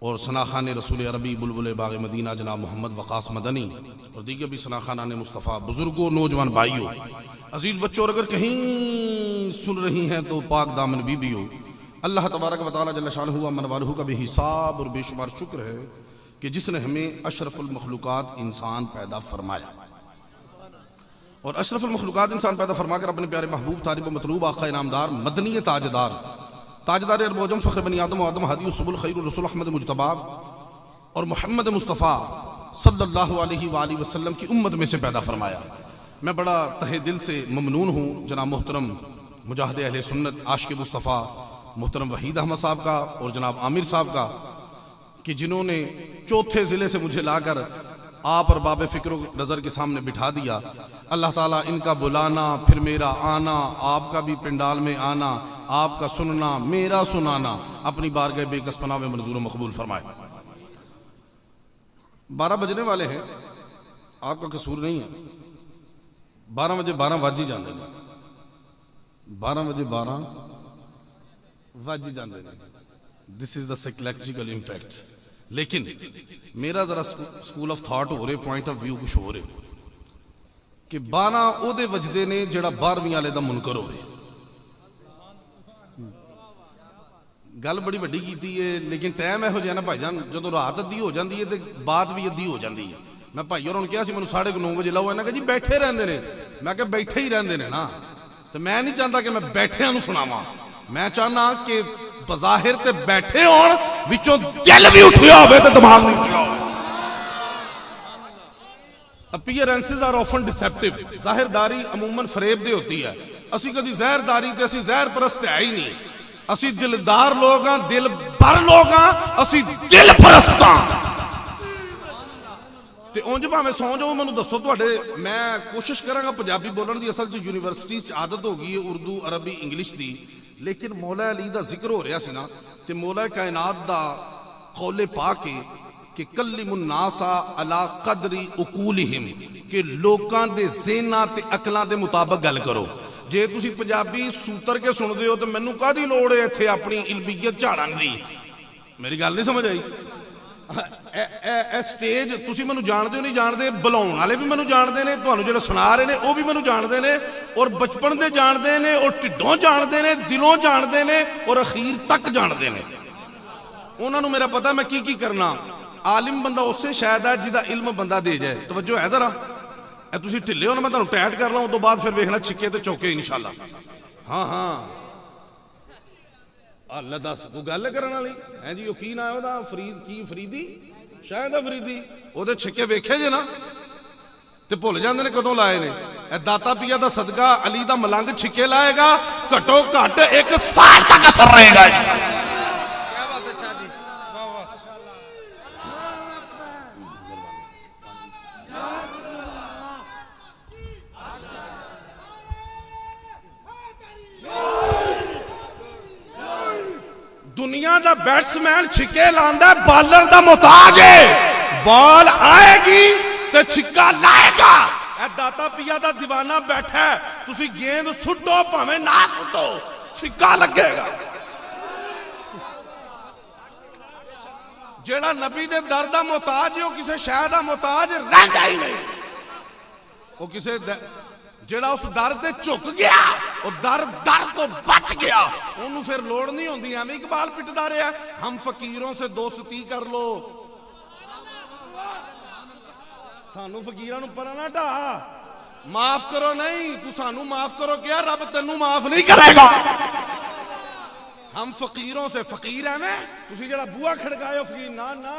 और सनाखान रसूल अरबी बुलबुल बाग मदीना जनाब मोहम्मद वकास मदनी और दीगर भी सनाखान मुस्तफ़ा, बुजुर्गों, नौजवान भाइयों, अजीज़ बच्चों, और अगर कहीं सुन रही हैं तो पाक दामन बीबी हो, अल्लाह तबारक व तआला जल्ल शानहु व मन वालहु का बेहिसाब और बेशुमार शुक्र है कि जिसने हमें अशरफुल मखलूक़ात इंसान पैदा फरमाया। और अशरफुल मखलूक़ात इंसान पैदा फरमा कर अपने प्यारे महबूब तारिब मतलूब आक़ा इनामदार मदनी ताजदार अरबोजम फ़ख्र बनी आदम आदम हादी सुबुल खैरुर रसूल अहमद मुज्तबा और मोहम्मद मुस्तफ़ा सल्लल्लाहु अलैहि वसल्लम की उम्मत में से पैदा फरमाया। मैं बड़ा तहे दिल से ममनून हूँ जनाब मोहतरम मुजाहिद अहले सुन्नत आशिक़ मुस्तफ़ा मोहतरम वहीद अहमद साहब का और जनाब आमिर साहब का कि जिन्होंने चौथे ज़िले से मुझे लाकर आप और बाब फ़िक्र नज़र के सामने बिठा दिया। अल्लाह ताला इनका बुलाना, फिर मेरा आना, आपका भी पंडाल में आना, आपका सुनना, मेरा सुनाना अपनी बारगाह बेकसपना में मंजूर मकबूल फरमाए। 12 बजने वाले हैं, आपका कसूर नहीं है। 12 बजे 12 वाजी जाते हैं, 12 बजे 12 वाजी जाते हैं। This is the psychological impact. लेकिन मेरा जरा स्कूल ऑफ थॉट हो रहे, पॉइंट ऑफ व्यू कुछ हो रहे कि 12 ओदे वजदे ने जेड़ा 12वीं वाले दा मुनकर होवे। गल बड़ी वड्डी कीती है, लेकिन टाइम इहो जिहा ना भाईजान, जदों रात अद्धी हो जाती है तो बात भी अद्धी हो जाती है। मैं भाई होरां नूं कहा सी मैनूं 9:30 बजे लाओ, इन्हां कहा जी बैठे रहंदे ने। मैं कहा बैठे ही रहंदे ने ना, तो मैं नहीं चाहता कि मैं बैठिआं नूं सुणावां। मैं चाहना कि बज़ाहिर ते बैठे होण, विचों दिल भी उठिया होवे ते दिमाग भी उठिया होवे। Appearances are often deceptive. ज़ाहिरदारी अमूमन फरेब दे होती है। असी कदी ज़हरदारी ते असी ज़हर परस्त है ही नहीं। असी दिलदार लोग हाँ, दिल भर लोग हाँ, असी दिल परस्त हाँ। ते उंज भावें सौ जाओ, मैनूं दसो तुहाडे, मैं कोशिश करांगा पंजाबी बोलण दी। असल च यूनीवर्सिटी च आदत हो गई है उर्दू, अरबी, इंग्लिश दी। लेकिन मौला अली दा जिक्र हो रहा सी ना, ते मौला कायनात दा कौले पाक है कि कल्लिमुन नासा अला कदरी उकूलिहिम, कि लोकां दे ज़हनां ते अकलां दे मुताबिक गल करो। जे तुसी पंजाबी सूतर के सुनदे हो तो मैनूं काहदी लोड़ है इत्थे अपनी इल्मियत झाड़न दी? मेरी गल नहीं समझ आई। स्टेज तुसी मैनूं जानदे हो नहीं जानदे, बुलाउण वाले भी मैनूं जानदे ने, तुहानूं जिहड़े सुना रहे ने वो भी मैनूं जानदे ने, और बचपन दे जानदे ने, और ढिड्डों जानदे ने, दिलों जानदे ने, और अखीर तक जानदे ने। उन्हां नूं मेरा पता मैं की करना। आलिम बंदा उससे शायद है जिहदा इल्म बंदा दे जाए। तवज्जो है जरा, तुसी ढिले हो ना, मैं तुहानूं टाइट कर लां, उस तो बाद फिर वेखना छिक्के ते चौके इंशाअल्लाह। हाँ हाँ, अल्लाह दस कोई गल करने वाली है जी। की ना है फरीद, की फरीदी, शायद फरीदी। ओदे छिक्के वेखे जे ना ते भुल जांदे ने कदों लाए ने। दाता पिया दा सदका अली दा मलंग छिक्के लाएगा, घटो घट 1 साल तक असर रहेगा। दुनिया दा बैट्समैन छिक्के लांदा, बॉलर दा मुताज है। बॉल आएगी ते छिक्का लाएगा। दाता पिया दा दीवाना बैठा है, तुसी गेंद सुटो भावें ना सुटो, छिक्का लगेगा। जेड़ा नबी दे दर दा मुताज है, वो किसी शह दा मुताज रहिंदा ही नहीं। वो किसी जेड़ा उस दर ते झुक गया, और दर तो बच गया, उन्होंने फिर लोड़ नहीं होंदी। एवं इकबाल पिटदा रहा, हम फकीरों से दोस्ती कर लो। सानू फकीरां नूं परा ना ढा, माफ करो नहीं, तू सानू माफ करो क्या, रब तेनू माफ नहीं करेगा। हम फकीरों से, फकीर है मैं, तुसी जेड़ा बूहा खड़काए हो फकीर ना ना,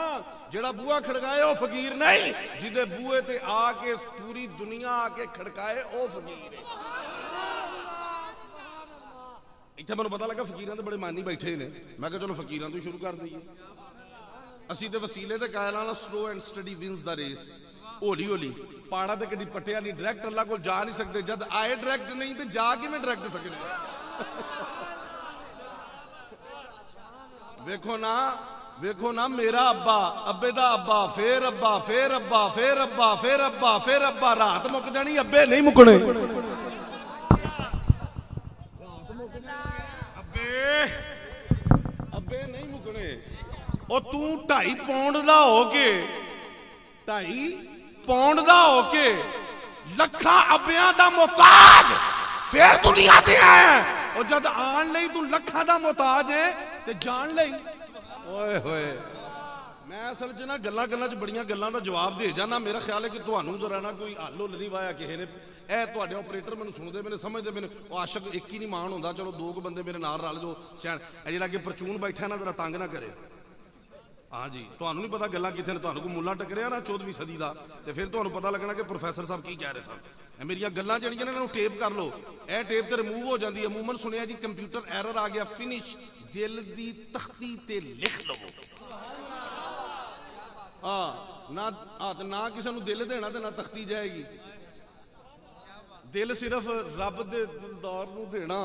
जेड़ा बूहा खड़काए हो फकीर नहीं, जिदे बूहे ते आके पूरी दुनिया आके खड़काए ओ फकीर है। इत्थे मैनूं पता लगा फकीरां ते बड़े मानी बैठे ने। मैं कहा चलो फकीरां तो शुरू कर दईए। असीं ते वसीले ते कायलां नाल slow and steady wins the race. हौली हौली पाड़ा ते कदी पट्टिया नहीं, डायरैक्ट अल्लाह कोल जा नहीं सकते। जद आए डायरैक्ट नहीं तो जा किवें डायरैक्ट सकदे? वेखो ना मेरा अब्बा, अब्बे दा अब्बा, फिर अब्बा, फिर अब्बा, फिर अब्बा, फिर अब्बा, फिर अब्बा, रात मुक जानी, अब्बे नहीं मुकने। अब्बे नहीं मुकने। ਉਹ ਤੂੰ 2.5 ਪੌਂਡ ਦਾ ਹੋ ਕੇ 2.5 ਪੌਂਡ ਦਾ ਹੋ ਕੇ ਲੱਖਾਂ ਅਬਿਆਂ ਦਾ ਮੁਹਤਾਜ ਫੇਰ ਦੁਨੀਆ ਤੇ ਆਇਆ। ਉਹ ਜਦ ਆਣ ਲਈ ਤੂੰ ਲੱਖਾਂ ਦਾ ਮੁਹਤਾਜ ਹੈ ਤੇ ਜਾਣ ਲਈ ਓਏ ਹੋਏ। ਮੈਂ ਅਸਲ 'ਚ ਨਾ ਗੱਲਾਂ 'ਚ ਬੜੀਆਂ ਗੱਲਾਂ ਦਾ ਜਵਾਬ ਦੇ ਜਾਣਾ। ਮੇਰਾ ਖਿਆਲ ਹੈ ਕਿ ਤੁਹਾਨੂੰ ਜ਼ਰਾ ਨਾ ਕੋਈ ਹੱਲ ਹੁੱਲ ਨਹੀਂ ਵਾਇਆ ਕਿਸੇ ਨੇ। ਇਹ ਤੁਹਾਡੇ ਆਪਰੇਟਰ ਮੈਨੂੰ ਸੁਣਦੇ ਮੈਨੂੰ ਸਮਝਦੇ ਮੈਨੂੰ। ਉਹ ਆਸ਼ਕ ਇੱਕ ਹੀ ਨਹੀਂ ਮਾਣ ਹੁੰਦਾ। ਚਲੋ 2 ਬੰਦੇ ਮੇਰੇ ਨਾਲ ਰਲ ਜੋ ਸਿਆਣ। ਇਹ ਜਿਹੜਾ ਕਿ ਪਰਚੂਨ ਬੈਠਾ ਨਾ ਜ਼ਰਾ ਤੰਗ ਨਾ ਕਰੇ। हाँ जी, ਤੁਹਾਨੂੰ नहीं पता गल्लां कित्थे ने। ਤੁਹਾਨੂੰ कोई मुल्ला टकरिया ना 14वीं सदी का तो फिर ਤੁਹਾਨੂੰ पता लगना कि प्रोफैसर साहब की कह रहे सन। मेरिया गल्लां ਜਿਹੜੀਆਂ ਨੇ ਇਹਨਾਂ ਨੂੰ ਟੇਪ ਕਰ ਲਓ। ਇਹ ਟੇਪ ਤੇ ਰਿਮੂਵ ਹੋ ਜਾਂਦੀ ਹੈ। ਅਮੂਮਨ ਸੁਣਿਆ ਜੀ ਕੰਪਿਊਟਰ ਐਰਰ ਆ ਗਿਆ। ਫਿਨਿਸ਼ ਦਿਲ ਦੀ ਤਖਤੀ ਤੇ ਲਿਖ ਲਵੋ। ਨਾ ਕਿਸੇ ਨੂੰ ਦਿਲ ਦੇਣਾ ਤੇ ਨਾ ਤਖਤੀ ਜਾਏਗੀ। ਦਿਲ ਸਿਰਫ ਰੱਬ ਦੇ ਦਿਲਦਾਰ ਨੂੰ ਦੇਣਾ,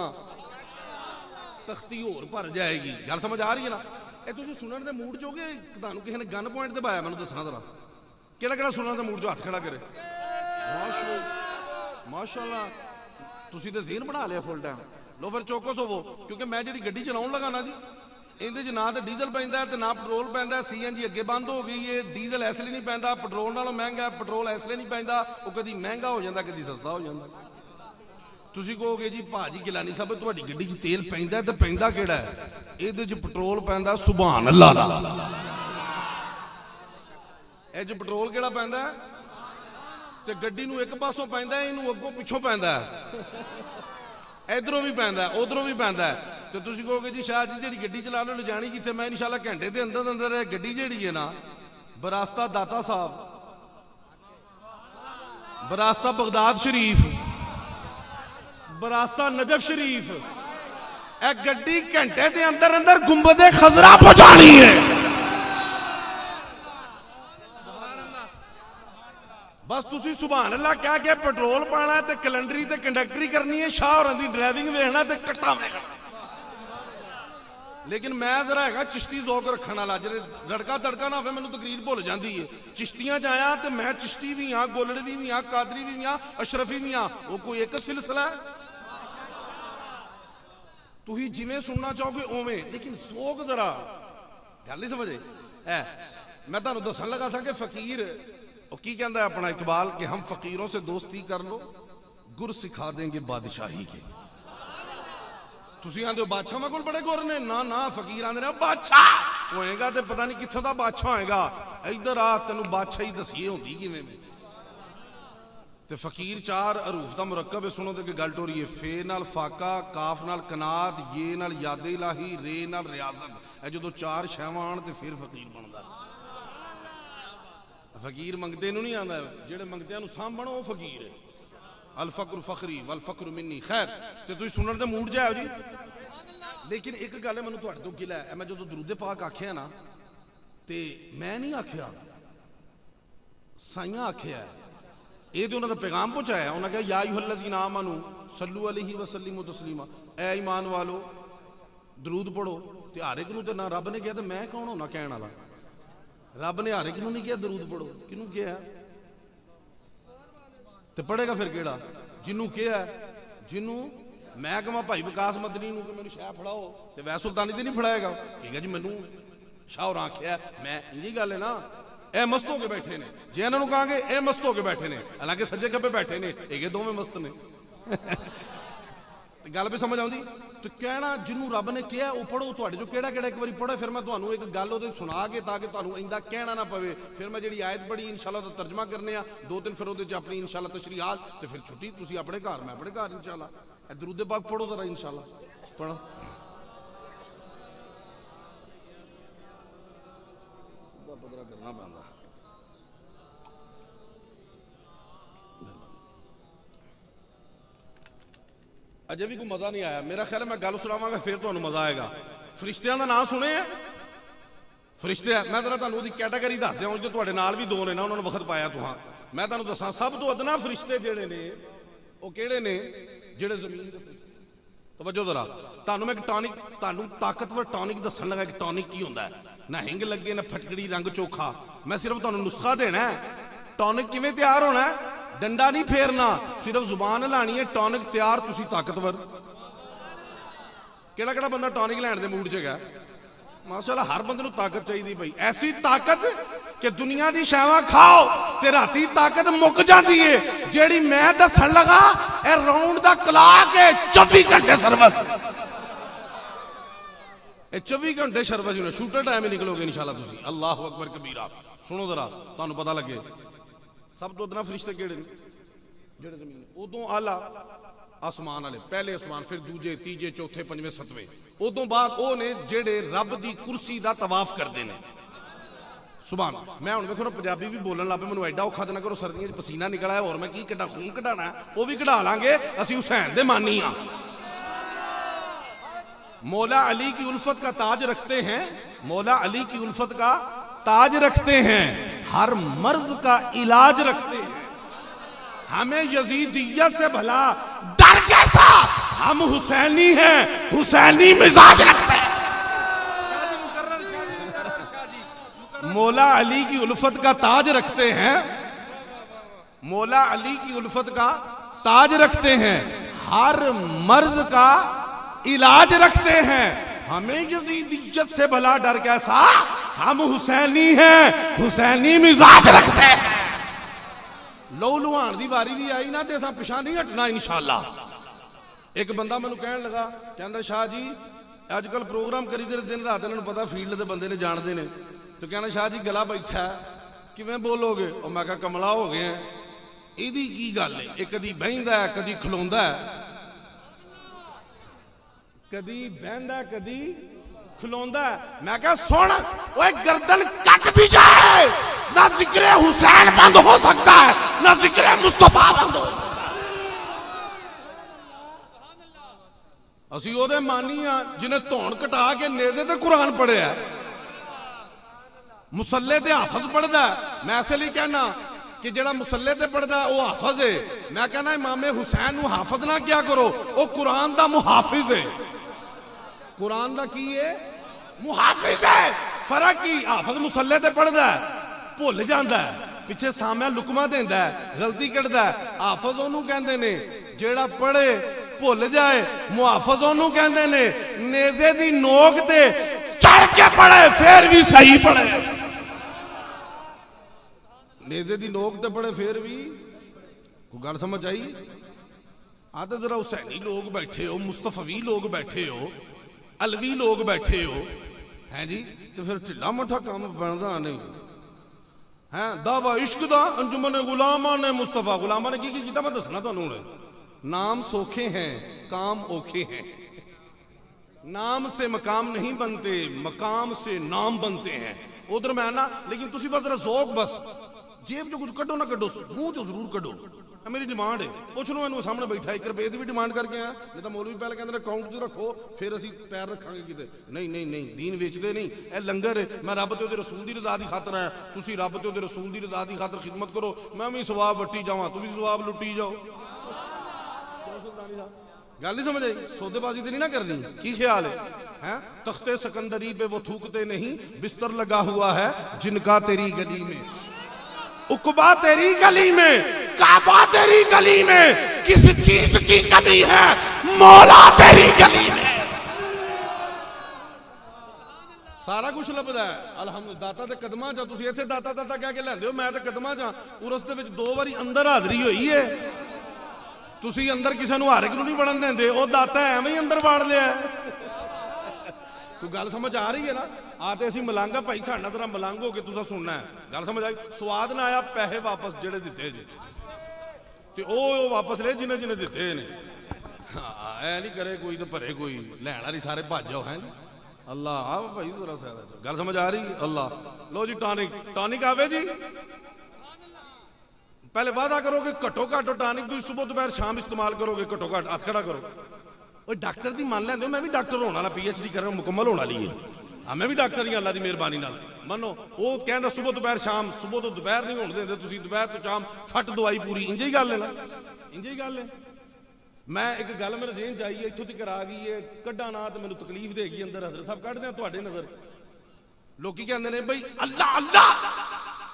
ਤਖਤੀ ਹੋਰ ਭਰ ਜਾਏਗੀ। ਗੱਲ ਸਮਝ ਆ ਰਹੀ ਹੈ ਨਾ। ਇਹ ਤੁਸੀਂ ਸੁਣਨ ਦੇ ਮੂਡ 'ਚ ਹੋਗੇ। ਤੁਹਾਨੂੰ ਕਿਸੇ ਨੇ ਗਨ ਪੁਆਇੰਟ ਤੇ ਪਾਇਆ ਮੈਨੂੰ ਦੱਸਣਾ ਜ਼ਰਾ। ਕਿਹੜਾ ਸੁਣਨ ਦੇ ਮੂਡ 'ਚ ਹੱਥ ਖੜਾ ਕਰੇ। ਮਾਸ਼ਾਅੱਲਾ ਤੁਸੀਂ ਤੇ ਜ਼ਹੀਨ ਬਣਾ ਲਿਆ ਫੁੱਲ ਟਾਈਮ। ਲੋ ਫਿਰ ਚੌਕਸ ਹੋਵੋ ਕਿਉਂਕਿ ਮੈਂ ਜਿਹੜੀ ਗੱਡੀ ਚਲਾਉਣ ਲੱਗਾ ਨਾ ਜੀ ਇਹਦੇ 'ਚ ਨਾ ਤਾਂ ਡੀਜ਼ਲ ਪੈਂਦਾ ਤੇ ਨਾ ਪੈਟਰੋਲ ਪੈਂਦਾ। CNG ਅੱਗੇ ਬੰਦ ਹੋ ਗਈ ਹੈ। ਡੀਜ਼ਲ ਇਸ ਲਈ ਨਹੀਂ ਪੈਂਦਾ, ਪੈਟਰੋਲ ਨਾਲੋਂ ਮਹਿੰਗਾ। ਪੈਟਰੋਲ ਇਸ ਲਈ ਨਹੀਂ ਪੈਂਦਾ, ਉਹ ਕਦੀ ਮਹਿੰਗਾ ਹੋ ਜਾਂਦਾ ਕਦੀ ਸਸਤਾ ਹੋ ਜਾਂਦਾ। ਤੁਸੀਂ ਕਹੋਗੇ ਜੀ ਭਾਜੀ ਗਿਲਾਨੀ ਸਾਹਿਬ ਤੁਹਾਡੀ ਗੱਡੀ 'ਚ ਤੇਲ ਪੈਂਦਾ ਤੇ ਪੈਂਦਾ ਕਿਹੜਾ ਹੈ? ਇਹਦੇ 'ਚ ਪੈਟਰੋਲ ਪੈਂਦਾ ਸੁਭਾਨ ਅੱਲਾਹ ਦਾ। ਇਹ 'ਚ ਪੈਟਰੋਲ ਕਿਹੜਾ ਪੈਂਦਾ ਤੇ ਗੱਡੀ ਨੂੰ ਇੱਕ ਪਾਸੋਂ ਪੈਂਦਾ, ਇਹਨੂੰ ਅੱਗੋਂ ਪਿੱਛੋਂ ਪੈਂਦਾ, ਇਧਰੋਂ ਵੀ ਪੈਂਦਾ ਉਧਰੋਂ ਵੀ ਪੈਂਦਾ। ਤੇ ਤੁਸੀਂ ਕਹੋਗੇ ਜੀ ਸ਼ਾਹ ਜੀ ਜਿਹੜੀ ਗੱਡੀ ਚਲਾ ਲਓ ਲਿਜਾਣੀ ਕਿੱਥੇ? ਮੈਂ ਇਨਸ਼ਾਅੱਲਾ ਘੰਟੇ ਦੇ ਅੰਦਰ ਇਹ ਗੱਡੀ ਜਿਹੜੀ ਹੈ ਨਾ ਬਰਾਸਤਾ ਦਾਤਾ ਸਾਹਿਬ, ਬਰਾਸਤਾ ਬਗਦਾਦ ਸ਼ਰੀਫ, ਬਰਾਸਤਾ ਨਜਫ ਸ਼ਰੀਫ, ਇਹ ਗੱਡੀ ਘੰਟੇ ਦੇ ਅੰਦਰ ਗੁੰਬਦੇ ਖਜ਼ਰਾ ਪਹੁੰਚਾਣੀ ਹੈ। बस तुसी सुभान अल्लाह कह के पेट्रोल पाना ते कैलेंडरी ते कंडक्टरी करनी है। शाह होरां दी ड्राइविंग वेखना ते कट्टा वेखना। लेकिन मैं जरा है चिश्ती जौक रखने वाला। जे लड़का तड़का ना हो मैनूं तकरीर भुल जाती है। चिश्तियां च आया तो मैं चिश्ती भी हाँ, गोलड़वी भी हाँ, कादरी भी हाँ, अशरफी भी हाँ। वो कोई एक सिलसिला है। तुसीं जिवें सुनना चाहोगे उवें, लेकिन जौक जरा गल नहीं समझे। मैं तुहानूं दस्सण लगा सा कि फकीर की कहता है अपना इकबाल कि हम फकीरों से दोस्ती कर लो गुर सिखा देंगे बादशाही के। तुसीं आंदे हो बादशाह कोल बड़े गुर ने। ना फकीर आंदे ने बादशाह होएगा ते पता नहीं कित्थों दा बादशाह होएगा। इधर आ तैनूं बादशाही दसीए होंदी किवें। ते फकीर 4 हरूफ दा मुरक्कब है। सुनो ते कि गल टोरी है। फे नाल फाका, काफ नाल कनात, ये नाल याद इलाही, रे नाल रियाजत। ए जदों 4 शैवां आण ते फिर फकीर बनदा। फकीर मंगते नहीं आता, जेडे मंगते सांभण वो फकीर है। अल फक्र फखरी वल फक्र मिन्नी। खैर तो तुम सुनने के मूड जाओ जी। लेकिन एक गल है मैंने तुहाडे तों गिला है। मैं जो दरूद पाक आख्या ना तो मैं नहीं आख्या, साइयां आख्या। ये तो उन्होंने पैगाम पहुंचाया। उन्होंने कहा या अय्युहल्लज़ीना आमनू सल्लू अलैहि वसल्लिमू तस्लीमा। ऐ ईमान वालो दरूद पढ़ो। तो हर एक नूं ते ना रब ने कहा तो मैं कौन होना कहण वाला? रब ने हर एक नहीं किया दरूद पढ़ो। किनू किया तो पढ़ेगा फिर केड़ा? जिन्हों किया जिन्हों मैं कहा भाई विकास मदनी कि मैंने शाह फड़ाओ तो वै सुल्तानी तो नहीं फड़ाएगा। ठीक है जी, मैनू शाह और आख्या मैं इंजी गल है ना। ए मस्त हो के बैठे ने। जे इन्होंने कहांगे ए मस्त हो के बैठे ने, हालांकि सज्जे खब्बे बैठे ने, ये दोवें मस्त ने। गल भी समझ आउंदी। तो कहना जिन्हों रब ने कहा वो पढ़ो। तुहाडे जो केड़ा केड़ा एक बारी पढ़ो फिर मैं तुहानूं एक गल उहदे सुना के ताकि तुहानूं इंदा कहना ना पवे। फिर मैं जिहड़ी आयत पढ़ी इंशाअल्लाह दा तर्जमा करने आ 2-3 फिर उहदे च अपनी इंशाअल्लाह तशरीहात ते फिर छुट्टी। तुसीं अपने घर मैं अपने घर इंशाअल्लाह। ए दरूद पाक पढ़ो जरा इंशाअल्लाह। पढ़ो सीधा पदरा करना पैंदा। अजे भी कोई मजा नहीं आया। मेरा ख्याल है मैं गल सुनावांगा फिर तुहानूं मजा आएगा। फरिश्तियां दा नाम सुने है? फरिश्ते मैं जरा तुहानूं ओहदी कैटेगरी दस दियां। जो तुहाडे नाल भी 2 ने ना उन्होंने वक्त पाया तुहां। मैं तुहानूं दसां सब तो अदना फरिश्ते जिहड़े ने वो किहड़े ने? जिहड़े जमीन दे फरिश्ते। तवज्जो जरा तुहानूं मैं एक टॉनिक तुहानूं ताकतवर टॉनिक दस्सण लगा कि टॉनिक की हुंदा है। ना हिंग लगे ना फटकड़ी रंग चोखा। मैं सिर्फ तुहानूं नुस्खा देना है टॉनिक किवें तैयार होना है। डंडा नहीं फेरना, सिर्फ जुबान हिलानी है। टॉनिक तैयार, तुसी ताकतवर। केड़ा केड़ा बंदा टॉनिक लैण दे मूड च है? माशाअल्लाह हर बंदे नूं ताकत चाहिए भाई, ऐसी ताकत कि दुनिया दी शैवां खाओ ते राती ताकत मुक जाती है। जेड़ी मैं दसन लगा ए राउंड दा क्लाक है 24 घंटे सर्विस, 24 घंटे सर्विस होने शूटर टाइम ही निकलोगे इंशाल्लाह तुसी। अल्लाह अकबर कबीरा। सुनो जरा तुहानू पता लगे सब तो अदना फरिश्ते केड़े ने जेड़े जमीन उदों आला आसमान वाले, पहले आसमान फिर दूजे तीजे चौथे पंजवें सतवें, उदों बाद वो ने जेड़े रब दी कुर्सी दा तवाफ करते हैं। सुभान मैं हुण देखो ना पंजाबी भी बोलन लग पे, मैनूं एडा औखा ना करो, सर्दियों च पसीना निकल आया और मैं की कड्डा, खून कढाना वो भी कढा लांगे, असीं हुसैन दे मानी हां। मौला अली की उल्फत का ताज रखते हैं, मौला अली की उल्फत का ताज रखते हैं, हर मर्ज का इलाज रखते हैं। हमें यजीदियत से भला डर कैसा, हम हुसैनी हैं, हुसैनी मिजाज रखते हैं। मौला अली की उल्फत का ताज रखते हैं, मौला अली की उल्फत का ताज रखते हैं, हर मर्ज का इलाज रखते हैं। हमें यजीदियत से भला डर कैसा, हम हुसैनी हैं, हुसैनी मिजाज रखते हैं। लो लुहान की वारी भी आई ना तो असां पिछा नहीं हटना इंशाअल्लाह। एक बंदा मैनूं कहण लगा, कहंदा शाह जी अजकल प्रोग्राम करी दे दिन रात, इन्हां नूं पता फील्ड दे बंदे ने जानते ने, तो कहना शाह जी गला बैठा किवें बोलोगे? और मैं कहा कमला हो गए हैं, इहदी की गल है, ये कदी बहिंदा है कदी खलोंदा है, कदी बहंदा कदी खलोंदा है। मैं कहा सुन ओए गर्दन कट भी जाए ना जिक्र हुसैन बंद हो सकता है, ना जिक्र मुस्तफा बंद हो सकता है। असी ओदे मानी हां जिन्हें धौन कटा के नेज़े ते कुरान पढ़िया, मुसल्ले ते हाफज पढ़दा। मैं ऐसे लिए कहना कि जेड़ा मुसल्ले ते पढ़दा वो हाफज है। मैं कहना इमामे हुसैन नूं हाफज ना क्या करो, वो कुरान दा मुहाफिज है। कुरान दा की है? मुहाफिज है। फर्क की, हाफज मुसल्ले ते पढ़दा है भुल जांदा है, पिछे सामया लुकमा देंदा है, गलती कढ़दा है। हाफज ओनू कहंदे ने जेड़ा पढ़े भुल जाए, मुहाफज ओनू कहंदे ने नेज़े दी नोक ते चढ़ के पढ़े फिर भी सही पढ़े। नेज़े दी नोक ते पढ़े फिर भी कोई गल समझ आई? आते जरा हुसैनी लोग बैठे हो, मुस्तफवी लोग बैठे हो, अलवी लोग बैठे हो हैं जी, तो फिर ढिला मठा काम बनता नहीं है। दावा इश्क दा अंजुमन गुलामा ने मुस्तफा, गुलामा ने की कीता मैं दसना तुहानू हुण। नाम सौखे हैं काम औखे हैं, नाम से मकाम नहीं बनते, मकाम से नाम बनते हैं। उधर मैं ना, लेकिन तुसी बस जरा ज़ौक, बस जेब जो कुछ कड्डो ना कड्डो, मुंह चो जरूर कड्डो। मेरी डिमांड है, पुछ लो इनू सामने बैठा 1 रुपए की भी डिमांड करके आया, नहीं तो मौलवी पहले कहते अकाउंट च रखो फिर असी पैर रखांगे किते। नहीं नहीं नहीं, दीन वेचते नहीं, यह लंगर है। मैं रब ते ओहदे रसूल दी रज़ा दी खातर आया, तुसी रब ते ओहदे रसूल दी रज़ा दी खातर खिदमत करो, मैं भी सवाब वट्टी जावां, तुम भी सवाब लुट्टी जाओ। गल नहीं समझ आई? सौदेबाजी तो नहीं ना करनी, की ख्याल है? तख्ते सिकंदरी पे वो थूकते नहीं, बिस्तर लगा हुआ है जिनका तेरी गली में, उकबा तेरी गली में, काबा तेरी गली में, किस चीज की कमी है मौला तेरी गली में। सारा कुछ लभदा है अल्हम्दुलिल्लाह। दाता दे कदमां च, तुसीं इत्थे दाता दाता कह के लैंदे हो, मैं ते कदमां च उरस दे विच 2 बारी अंदर हाजरी होई है। तुसीं अंदर किसी नूं हर एक नूं नहीं वड़न देंदे, वो दाता एवें ही अंदर वाड़ लिया। कोई गल समझ आ रही है ना? आते असीं मलंग भाई, साडा जरा मलंग हो के तुसां सुनना है। गल समझ आई? स्वाद ना आया, पैसे वापस जेड़े दिते जे ते ओ वापस ले जिन्हें जिन्हें दिते ने। हाँ ऐ नहीं करे कोई तो भरे कोई, लैण वाली सारे भज जाओ हैं जी। अल्लाह आ भाई जरा सा गल समझ आ रही? अल्लाह लो जी, टॉनिक टॉनिक आवे जी। पहले वादा करो कि घट्टो घट्ट टॉनिक तुम सुबह दोपहर शाम इस्तेमाल करोगे, घट्टो घट्ट हथ खड़ा करो। और डॉक्टर की मान लेंदे, मैं भी डॉक्टर होने वाला, PhD कर मुकम्मल होने वाली है। हाँ मैं भी डॉक्टर ही, अल्लाह की मेहरबानी नाल मनो। वो कहना सुबह दोपहर शाम, सुबह तो दोपहर नहीं होने देंदे तुसीं, दोपहर तो शाम फट दवाई पूरी। इंज ही गल है ना, इंज ही गल है। मैं एक गल मेरे जेहन च आई है, इत्थों तक आ गई है, कड्डा ना तो मैनूं तकलीफ देगी अंदर। हज़रत साहब कढ़ दें तुहाडे नज़र, लोकी कहंदे ने बई अल्लाह अल्लाह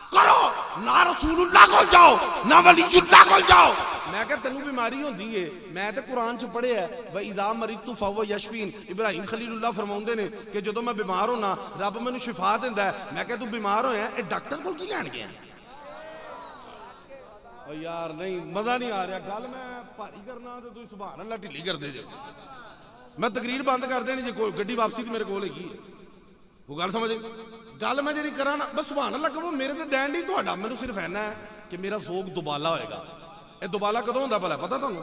करो ना, रसूलुल्लाह कोल जाओ ना वलीयुल्लाह कोल जाओ। मैं क्या तेनू बीमारी होंदी है, मैं तो कुरान च पढ़िया व इज़ा मरिदतु फहुव यशफीन। इब्राहिम खलीलुल्लाह फरमाउंदे ने कि जदों मैं बीमार होना रब मैनू शिफा दिंदा है। मैं क्या तू बीमार होया ये डॉक्टर कोल की लैण गया? यार नहीं मजा नहीं आ रहा। गल मैं भारी करना तो तुसीं सुभान अल्लाह ढिली कर दे जे। मैं तकरीर बंद कर देनी जे, कोई गड्डी वापसी तो मेरे कोल हैगी है। वो गल समझ गल मैं जी करा ना बस सुभान अल्लाह कहो। मेरे तो दैन नहीं तुहाडा, मैनू सिर्फ इन्ना है कि मेरा जोग दुबाला होएगा। ये दुबाला कदों होंदा भला पता तुहानू?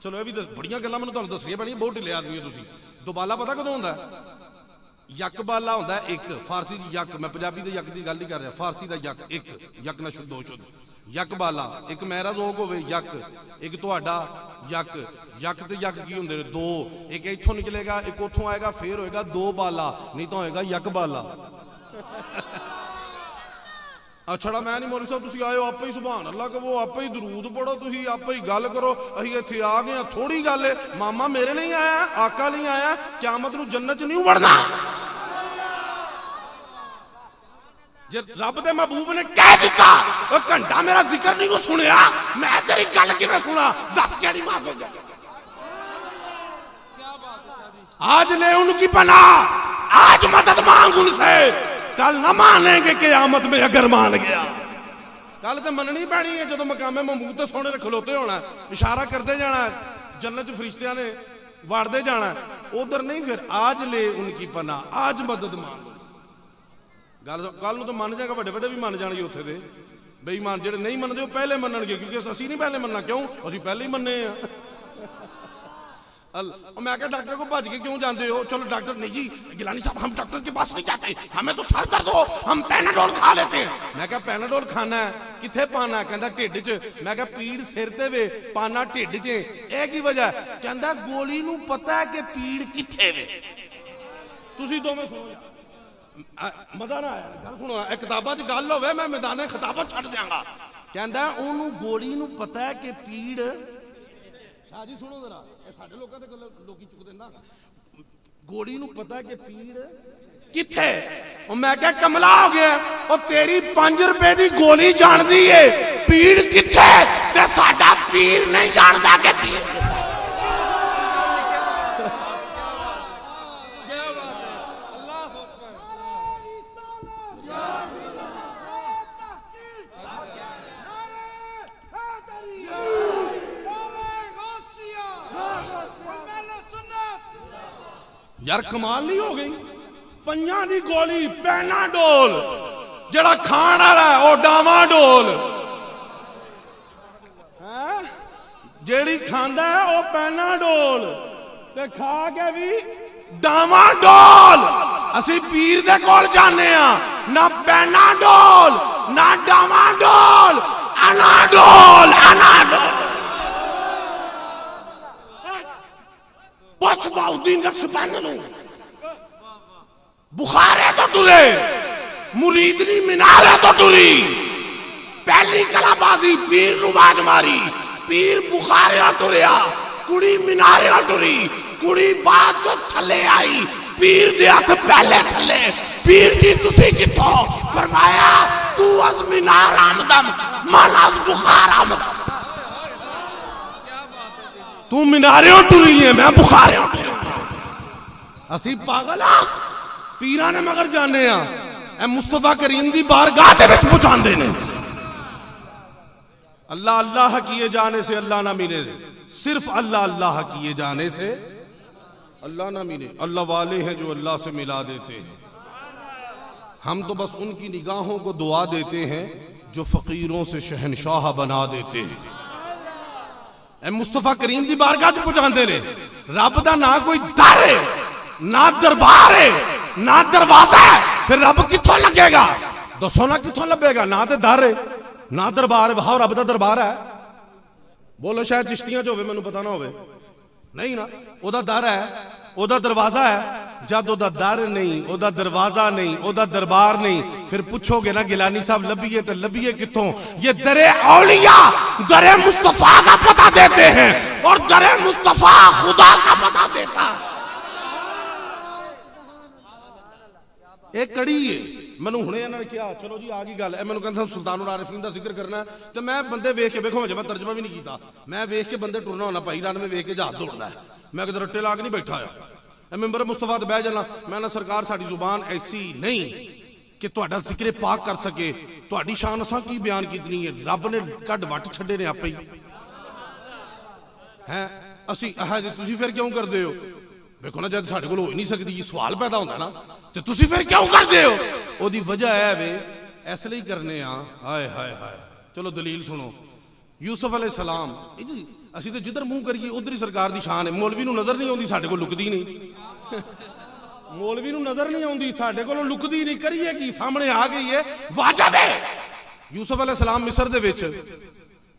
चलो ये भी बड़ियां गल्लां मैनू तुहानू दसणियां पैणियां, बहुत ढिले आदमी हो तुसीं। दुबाला पता कदों होंदा? यक बाला होंदा एक, फारसी दी यक, मैं पंजाबी दे यक दी गल नहीं कर रहा, फारसी दा यक एक, यक ना शुद्ध दो शुद्ध। यक बाला एक मेरा जोग होवे यक, एक तुहाडा यक। यक ते यक की हुंदे ने दो, एक इत्थों निकलेगा एक उत्थों आएगा, फिर होएगा दो बाला, नहीं तो होएगा यक बाला। अच्छा मैं नहीं मौलवी साहब तुसीं आए हो आपे ही सुभान अल्लाह कहो, आपे ही दरूद पढ़ो, तुसीं आपे ही गल करो, असीं इत्थे आ गए हां। थोड़ी गल है मामा मेरे नहीं आया, आका नहीं आया, क़यामत नूं जन्नत च नहीं वड़ना। जे रब दे महबूब ने कह दिता ओ घंटा मेरा जिक्र नहीं को सुनिया, मैं तेरी गल किवें सुना? दस केड़ी माफी आज ले उनकी पनाह, आज मदद मांग उनसे, कल न मानेंगे क़यामत में अगर मान गया। कल तो मननी पैनी है जो मकामे महमूद तो सोने खलोते होना, इशारा करते जाना, जन्नत च फरिश्तियां ने वाड़ते जाना, उधर नहीं। फिर आज ले उनकी पनाह, आज मदद मांग। गल कल तो मन जाएगा, बड़े बड़े भी मन जाएंगे उत्थे दे बेईमान जेडे नहीं मनते वो पहले मनणगे, क्योंकि असीं नहीं पहले मनना। क्यों? असीं पहले ही मन्ने आ। मैं क्या डॉक्टर को भज के क्यों जाते हो? चलो डॉक्टर नहीं जी गिलानी साहब हम डॉक्टर के पास नहीं जाते, हमें तो सर दर्द हो हम पैनाडोल खा लेते हैं। मैं क्या पैनाडोल खाना है? किथे पाना है? कहता ढिड च। मैं क्या पीड़ सिर ते वे पाना ढिड च, ये की वजह? कहता गोली नूं पता है कि पीड़ किथे वे। तुसीं दोवें सुनो मजा ना आया गल सुनो, एक किताबां च गल होवे मैं मैदाने खिताबत छड्ड दियांगा। कहता ओनू गोली नूं पता है कि पीड़, शाह जी सुनो जरा, साडे लोकां दे लोकी चुकदे ना, गोली नूं पता है कि पीड़ किथे। और मैं क्या कमला हो गया, और तेरी 5 रुपए दी गोली जानदी है पीड़ किथे, ते साडा पीर नहीं जानदा कि पीड़ किथे। यार कमाल नहीं हो गई? 5 दी गोली पैनाडोल, जड़ा खाण वाला है वो डामाडोल, जेड़ी खांदा है वो पैनाडोल, ते खा के भी डामाडोल। असी पीर दे कोल जाने आ, ना पैनाडोल ना डामाडोल, अनाडोल अनाडोल। बुखार है तो तुरे, मुरीदनी मीनार है तो तुरी, पहली कलाबाजी पीर नूं बाज मारी, पीर बुखार तुरया, कुड़ी मीनार तुरी, कुड़ी बाद जो थले आई, पीर दे हथ पहले थले। पीर जी तुसी किथों? फरमाया तू अज मीनार आमदम, मन अज बुखार आमदम। तू मीनारियों टुरी है, मैं बुखारियों टुरी। असी पागल आ, पीरा ने मगर जाने आ, मुस्तफा करीम दी बारगाह दे विच पहुंचांदे ने। अल्लाह अल्लाह किए जाने से अल्लाह ना मिले, सिर्फ अल्लाह अल्लाह किए जाने से अल्लाह ना मिले। अल्लाह वाले हैं जो अल्लाह से मिला देते हैं, हम तो बस उनकी निगाहों को दुआ देते हैं जो फकीरों से शहनशाह बना देते हैं। मुस्तफा करीम की बारगाह च पहुंचाते ने। रब दा ना कोई दर है, ना दरबार है, ना दरवाजा है, फिर रब किथों लगेगा? दसो ना किथों लभेगा? ना तो दर है ना दरबार है। हाँ रब दा दरबार है, बोलो शायद चिश्तियां च होवे, मैनूं पता ना होवे। नहीं ना, ओदा दर है, ओदा दरवाजा है। जब ओदा दर नहीं, ओदा दरवाजा नहीं, ओदा दरबार नहीं, फिर पूछोगे ना गिलानी साहब लभिए तो लभिए किथों? ये दरे औलिया दरे मुस्तफा का पता देते हैं, और दरे मुस्तफा खुदा का पता देता है। एक कड़ी है, ਮੈਨੂੰ ਹੁਣੇ ਇਹਨਾਂ ਨੇ ਕਿਹਾ ਚਲੋ ਜੀ ਆ ਗਈ ਗੱਲ, ਇਹ ਮੈਨੂੰ ਕਹਿੰਦਾ ਸੁਲਤਾनुल आरिफीन ਦਾ ਜ਼ਿਕਰ ਕਰਨਾ ਤੇ ਮੈਂ ਬੰਦੇ ਵੇਖ ਕੇ ਵੇਖੋ ਜੇ ਮੈਂ ਤਰਜਮਾ ਵੀ ਨਹੀਂ ਕੀਤਾ, ਮੈਂ ਵੇਖ ਕੇ ਬੰਦੇ ਟੁਰਨਾ ਹੁੰਦਾ ਭਾਈ ਰਾਨ, ਮੈਂ ਵੇਖ ਕੇ ਜਹਾਜ਼ ਦੌੜਦਾ, ਮੈਂ ਕਿਤੇ ਰੱਟੇ ਲਾ ਕੇ ਨਹੀਂ ਬੈਠਾ ਹੋਇਆ, ਇਹ ਮੈਂਬਰ ਮੁਸਤਫਾ ਤੇ ਬਹਿ ਜਾਣਾ। ਮੈਂ ਨਾ ਸਰਕਾਰ ਸਾਡੀ ਜ਼ੁਬਾਨ ਐਸੀ ਨਹੀਂ ਕਿ ਤੁਹਾਡਾ ਜ਼ਿਕਰ ਪਾਕ ਕਰ ਸਕੇ, ਤੁਹਾਡੀ ਸ਼ਾਨ ਅਸਾਂ ਕੀ ਬਿਆਨ ਕੀਤੀ ਹੈ, ਰੱਬ ਨੇ ਕੱਢ ਵੱਟ ਛੱਡੇ ਨੇ ਆਪੇ ਹੀ ਹੈ। ਅਸੀਂ ਆਹ ਜੀ ਤੁਸੀਂ ਫਿਰ ਕਿਉਂ ਕਰਦੇ ਹੋ? ਵੇਖੋ ਨਾ ਜਦ ਸਾਡੇ ਕੋਲ ਹੋ ਹੀ ਨਹੀਂ ਸਕਦੀ, ਸਵਾਲ ਪੈਦਾ ਹੁੰਦਾ ਨਾ, ਤੇ ਤੁਸੀਂ ਫਿਰ ਕਿਉਂ ਕਰਦੇ ਹੋ? ਉਹਦੀ ਵਜ੍ਹਾ ਹੈ ਵੇ ਇਸ ਲਈ ਕਰਨੇ ਆ। ਹਾਏ ਹਾਏ ਹਾਏ, ਚਲੋ ਦਲੀਲ ਸੁਣੋ। ਯੂਸਫ ਅਲੈਹ ਸਲਾਮ, ਜੀ ਅਸੀਂ ਤਾਂ ਜਿੱਧਰ ਮੂੰਹ ਕਰੀਏ ਉਧਰ ਹੀ ਸਰਕਾਰ ਦੀ ਸ਼ਾਨ ਹੈ। ਮੌਲਵੀ ਨੂੰ ਨਜ਼ਰ ਨਹੀਂ ਆਉਂਦੀ, ਸਾਡੇ ਕੋਲ ਲੁਕਦੀ ਨਹੀਂ। ਮੌਲਵੀ ਨੂੰ ਨਜ਼ਰ ਨਹੀਂ ਆਉਂਦੀ, ਸਾਡੇ ਕੋਲੋਂ ਲੁਕਦੀ ਨਹੀਂ, ਕਰੀਏ ਕੀ? ਸਾਹਮਣੇ ਆ ਗਈ ਹੈ, ਵਾਜਬ ਹੈ। ਯੂਸਫ ਅਲੈਹ ਸਲਾਮ ਮਿਸਰ ਦੇ ਵਿੱਚ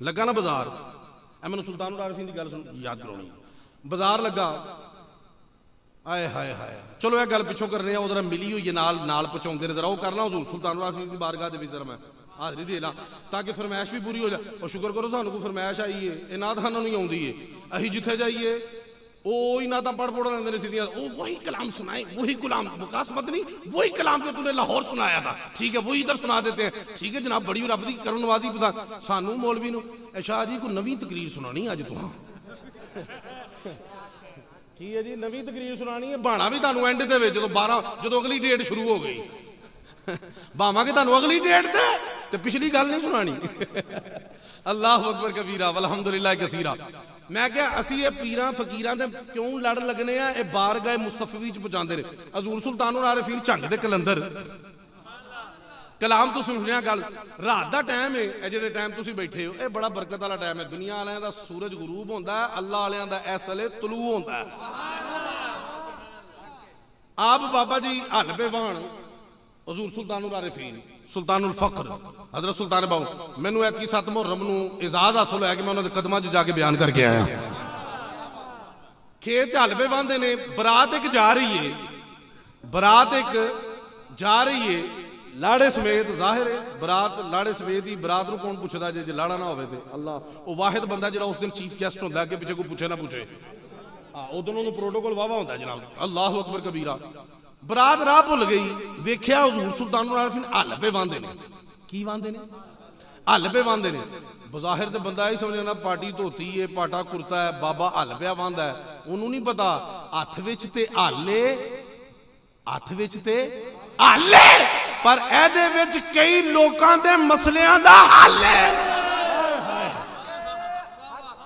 ਲੱਗਾ ਨਾ ਬਾਜ਼ਾਰ, ਇਹ ਮੈਨੂੰ ਸੁਲਤਾनुल आरिफीन ਦੀ ਗੱਲ ਯਾਦ ਕਰਾਉਣੀ। ਬਾਜ਼ਾਰ ਲੱਗਾ, ਆਏ ਹਾਏ ਹਾਏ, ਚਲੋ ਇਹ ਗੱਲ ਪਿੱਛੋਂ ਕਰਨੇ ਆ, ਉਹ ਜਰਾ ਮਿਲੀ ਹੋਈ ਨਾਲ ਨਾਲ ਪਹੁੰਚਾਉਂਦੇ ਨੇ, ਜਰਾ ਉਹ ਕਰਨਾ ਹਜ਼ੂਰ ਸੁਲਤਾनुल आरिफीन ਦੀ ਬਾਰਗਾਹ ਦੇ ਵਿੱਚ ਜਰਾ ਮੈਂ ਹਾਜ਼ਰੀ ਦੇ ਲਾਂ ਤਾਂ ਕਿ ਫਰਮਾਇਸ਼ ਵੀ ਪੂਰੀ ਹੋ ਜਾਏ। ਉਹ ਸ਼ੁਕਰ ਕਰੋ ਸਾਨੂੰ ਕੋਈ ਫਰਮਾਇਸ਼ ਆਈ ਏ, ਇਹ ਨਾਤ ਖਾਨਾਂ ਨੂੰ ਹੀ ਆਉਂਦੀ ਏ। ਅਸੀਂ ਜਿੱਥੇ ਜਾਈਏ ਉਹ ਹੀ ਨਾਤਾਂ ਪੜ ਲੈਂਦੇ ਨੇ ਸਿੱਧੀਆਂ, ਉਹ वही कलाम सुनाए, वही गुलाम वकास मदनी, वही कलाम जो तूने लाहौर सुनाया था, ठीक है वही इधर सुना देते हैं, ठीक है जनाब, बड़ी रब दी करम नवाजी पसंद। सानू मौलवी नू शाह जी कोई नवी तकरीर सुनानी अज तुहां की है जी, नवी तकरीर सुनानी है, बहाना भी तुहानू एंड दे विच जो अगली डेट शुरू हो गई भावांगे तुहानू अगली डेट ते पिछली गल नहीं सुनानी। अल्लाह अकबर कबीरा वल्हम्दुलिल्लाह कसीरा। मैं क्या असी ये पीरां फकीरां दे क्यों लड़ लगने आ, ये बारगाह मुस्तफवी च पहुंचाते ने। हजूर सुल्तानुल आरिफीन झंग दे कलंदर कलाम तुसीं सुनिया गल, रात दा टाइम है, ये जेड़े टाइम तुसीं बैठे हो ये बड़ा बरकत वाला टाइम है। दुनिया वालियां दा सूरज गुरूब होंदा है, अल्लाह वालियां दा इस वेले तलू होंदा है। आप बाबा जी हलबेवान हजूर सुल्तानुल आरिफीन सुल्तानुल फक्र हजरत सुल्तान बाहू, मैनू एक 7 मुहर्रम नू इजाज़ हासिल होया कि मैं उन्हां दे कदमां च जाके बयान करके आया। खेत च हलबे बांधे ने, बरात एक जा रही है, बरात एक जा रही है लाड़े समेत। जाहिर है बरात लाड़े समेत ही, बरात नू कौन पुछदा जे लाड़ा ना होवे ते अल्लाह, वो वाहिद बंदा जिहड़ा उस दिन चीफ गेस्ट हुंदा है, अगे पिछे कोई पुछे ना पुछे, उदों उहनूं प्रोटोकॉल वावा हुंदा जनाब। अल्लाह अकबर कबीरा। बरात राह भुल गई, वेख्या हजूर सुल्तानुल आरिफीन हलबे बांधे ने। की बांधे ने? हलबे बांधे ने। बज़ाहिर ते बंदा ही समझे ना पार्टी धोती है, पाटा कुर्ता है, बाबा हलबिया बांधा है, उन्होंने नहीं पता हथ विच ते हाले, हथ विच ते हाले, पर एदे विच कई लोकां दे मसलियां दा हल है।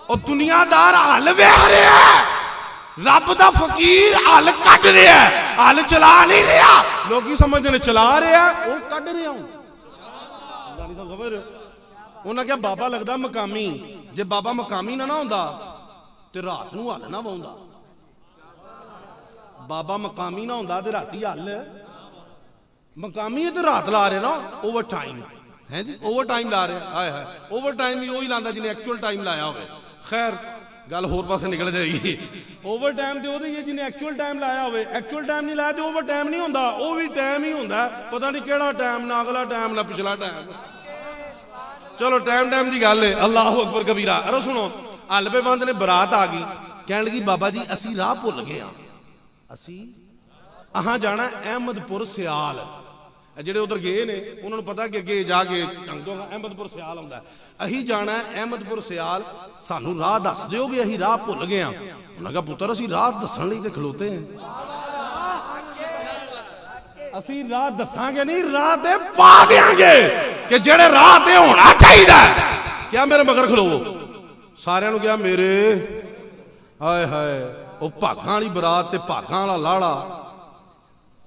और दुनियादार हल वेख रहा है, रब दा फकीर हल कट रहा है, हल चला नहीं रहा। लोग समझते ने चला रहा, वो कट रहा हूं। उन्हें क्या बाबा लगता मकामी, जे बाबा मकामी ना होंदा ते रात नूं हल ना वाउंदा। बाबा मकामी ना होंदा ते राती हल, मकामी है तो रात ला रहे ना, ओवर टाइम है जी, ओवर टाइम ला रहे। हाय हाय, ओवर टाइम भी वही लांदा जिन्हें एक्चुअल टाइम लाया होवे। खैर गल होर पासे निकल जाएगी। ओवर टाइम तो वही है जिन्हें एक्चुअल टाइम लाया होवे, एक्चुअल टाइम नहीं लाया तो ओवर टाइम नहीं होंदा, वो भी टाइम ही होंदा, पता नहीं केड़ा टाइम, ना अगला टाइम ना पिछला टाइम। चलो टाइम टाइम की गल है। अल्लाह अकबर कबीरा। अरे सुनो, हलबे बंद ने बरात आ गई, कहने लगी बाबा जी असी राह भुल गए हाँ, असी अहां जाना अहमदपुर सियाल। ਜਿਹੜੇ ਉਧਰ ਗਏ ਨੇ ਉਹਨਾਂ ਨੂੰ ਪਤਾ ਕਿ ਅੱਗੇ ਜਾ ਕੇ ਢੰਗੋਂ ਅਹਿਮਦਪੁਰ ਸਿਆਲ ਆਉਂਦਾ, ਅਸੀਂ ਜਾਣਾ ਅਹਿਮਦਪੁਰ ਸਿਆਲ, ਸਾਨੂੰ ਰਾਹ ਦੱਸ ਦਿਓ ਵੀ ਅਸੀਂ ਰਾਹ ਭੁੱਲ ਗਏ ਆ। ਉਹਨਾਂ ਕਿਹਾ ਪੁੱਤਰ ਅਸੀਂ ਰਾਹ ਦੱਸਣ ਲਈ ਤੇ ਖਲੋਤੇ ਆ, ਅਸੀਂ ਰਾਹ ਦੱਸਾਂਗੇ ਨਹੀਂ, ਰਾਹ ਤੇ ਪਾ ਦੇਾਂਗੇ ਕਿ ਜਿਹੜੇ ਰਾਹ ਤੇ ਹੋਣਾ ਚਾਹੀਦਾ। ਕਿਹਾ ਮੇਰੇ ਮਗਰ ਖਲੋਵੋ। ਸਾਰਿਆਂ ਨੂੰ ਕਿਹਾ ਮੇਰੇ, ਹਾਏ ਹਾਏ, ਉਹ ਭਾਗਾਂ ਵਾਲੀ ਬਰਾਤ ਤੇ ਭਾਗਾਂ ਵਾਲਾ ਲਾੜਾ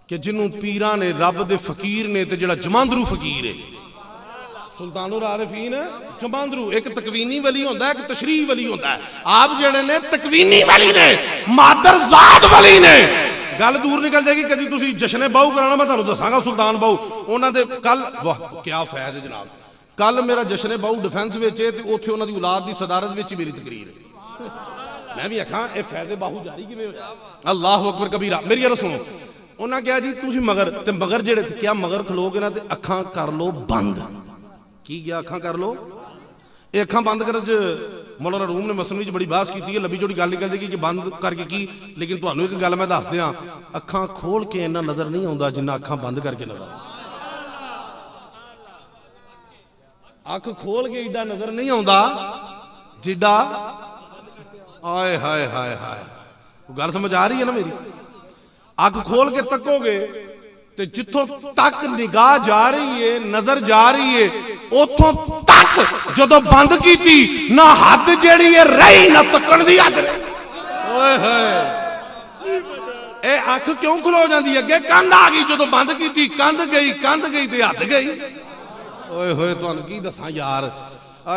कि जिन्हों पीरा ने रब दे फकीर ने ते जिहड़ा जमांदरू फकीर है सुल्तानुल आरिफीन जमांदरू, एक तकवीनी वली होंदा है, एक तशरीह वली होंदा है। आप जिहड़े ने तकवीनी वली ने, मादर जात वली ने। गल दूर निकल जाएगी, कभी तुसीं जश्न बाहू कराना मैं तुहानूं दसांगा सुल्तान बाहू उन्हां दे कल, वाह क्या फैज़ है जनाब। कल मेरा जश्न बाहू डिफेंस विच है ते उत्थे उन्हां दी औलाद दी सदारत विच मेरी तकरीर है। मैं भी आखां ये फैज़े बाहू जारी किवें होया। अल्लाह अकबर कबीरा। मेरी गल सुनो, उन्हें कहा जी तुम मगर ते मगर जेड़े क्या मगर खलोगे ना ते अखां कर लो बंद। की गया अखां कर लो, ये अखां बंद करने च मौलाना रूम ने मसनवी च बड़ी बहस की है, लंबी चौड़ी गल निकल जाएगी कि बंद करके की। लेकिन तुहानूं एक गल मैं दस दियां, अखां खोल के इन्ना नजर नहीं आउंदा जिन्ना अखां बंद करके नजर। अख खोल के ईडा नजर नहीं आता जिडा आए हाय हाय हाय। गल समझ आ रही है ना मेरी? अख खोल के तकोगे तो जिथों तक निगाह जा रही है, नजर जा रही है, उथों तक जदों बंद की ना हद जेड़ी है रही ना तकन दी हद। ओए होए ए अख क्यों खलो जाती अगे? कंध आ गई जदों बंद की, कंध गई ते हद गई। ओए होए तुहानू की दसां यार,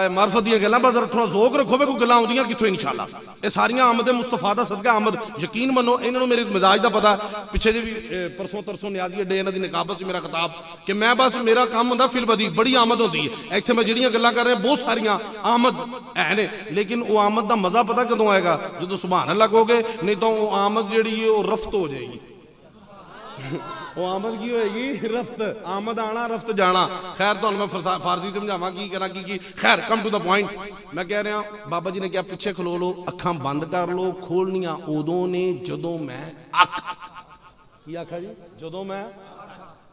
मार्फत दी गल्लां पर थोड़ा जोक रखो वे कोई गल्लां आउंदियां कित्थों इंशाअल्लाह। ये सारियां आमद मुस्तफा दा सदका आमद। यकीन मनो इन्हां नूं मेरे मिजाज दा पता। पिछे जे भी परसों तरसों न्याजी डे इन्हां दी निकाबत से मेरा खिताब कि मैं बस मेरा काम हुंदा फिल बदी बड़ी आमद होंदी है। इत्थे मैं जिहड़ियां गल्लां कर रहा बहुत सारियां आमद है ने, लेकिन वो आमद दा मजा पता कदों आएगा? जदों सुभान अल्लाह कहोगे, नहीं तो वो आमद जिहड़ी है वो रफ्त हो जाएगी। वो आमद की होएगी? रफ्त। आमद आना रफ्त जाना। खैर तो मैं फारसी समझावा की करा की। खैर कम टू द पॉइंट। मैं कह रहा बाबा जी ने क्या पिछे खलो लो, अखा बंद कर लो, खोलनिया उदों ने जदों मैं अख की आखा जी, जदों मैं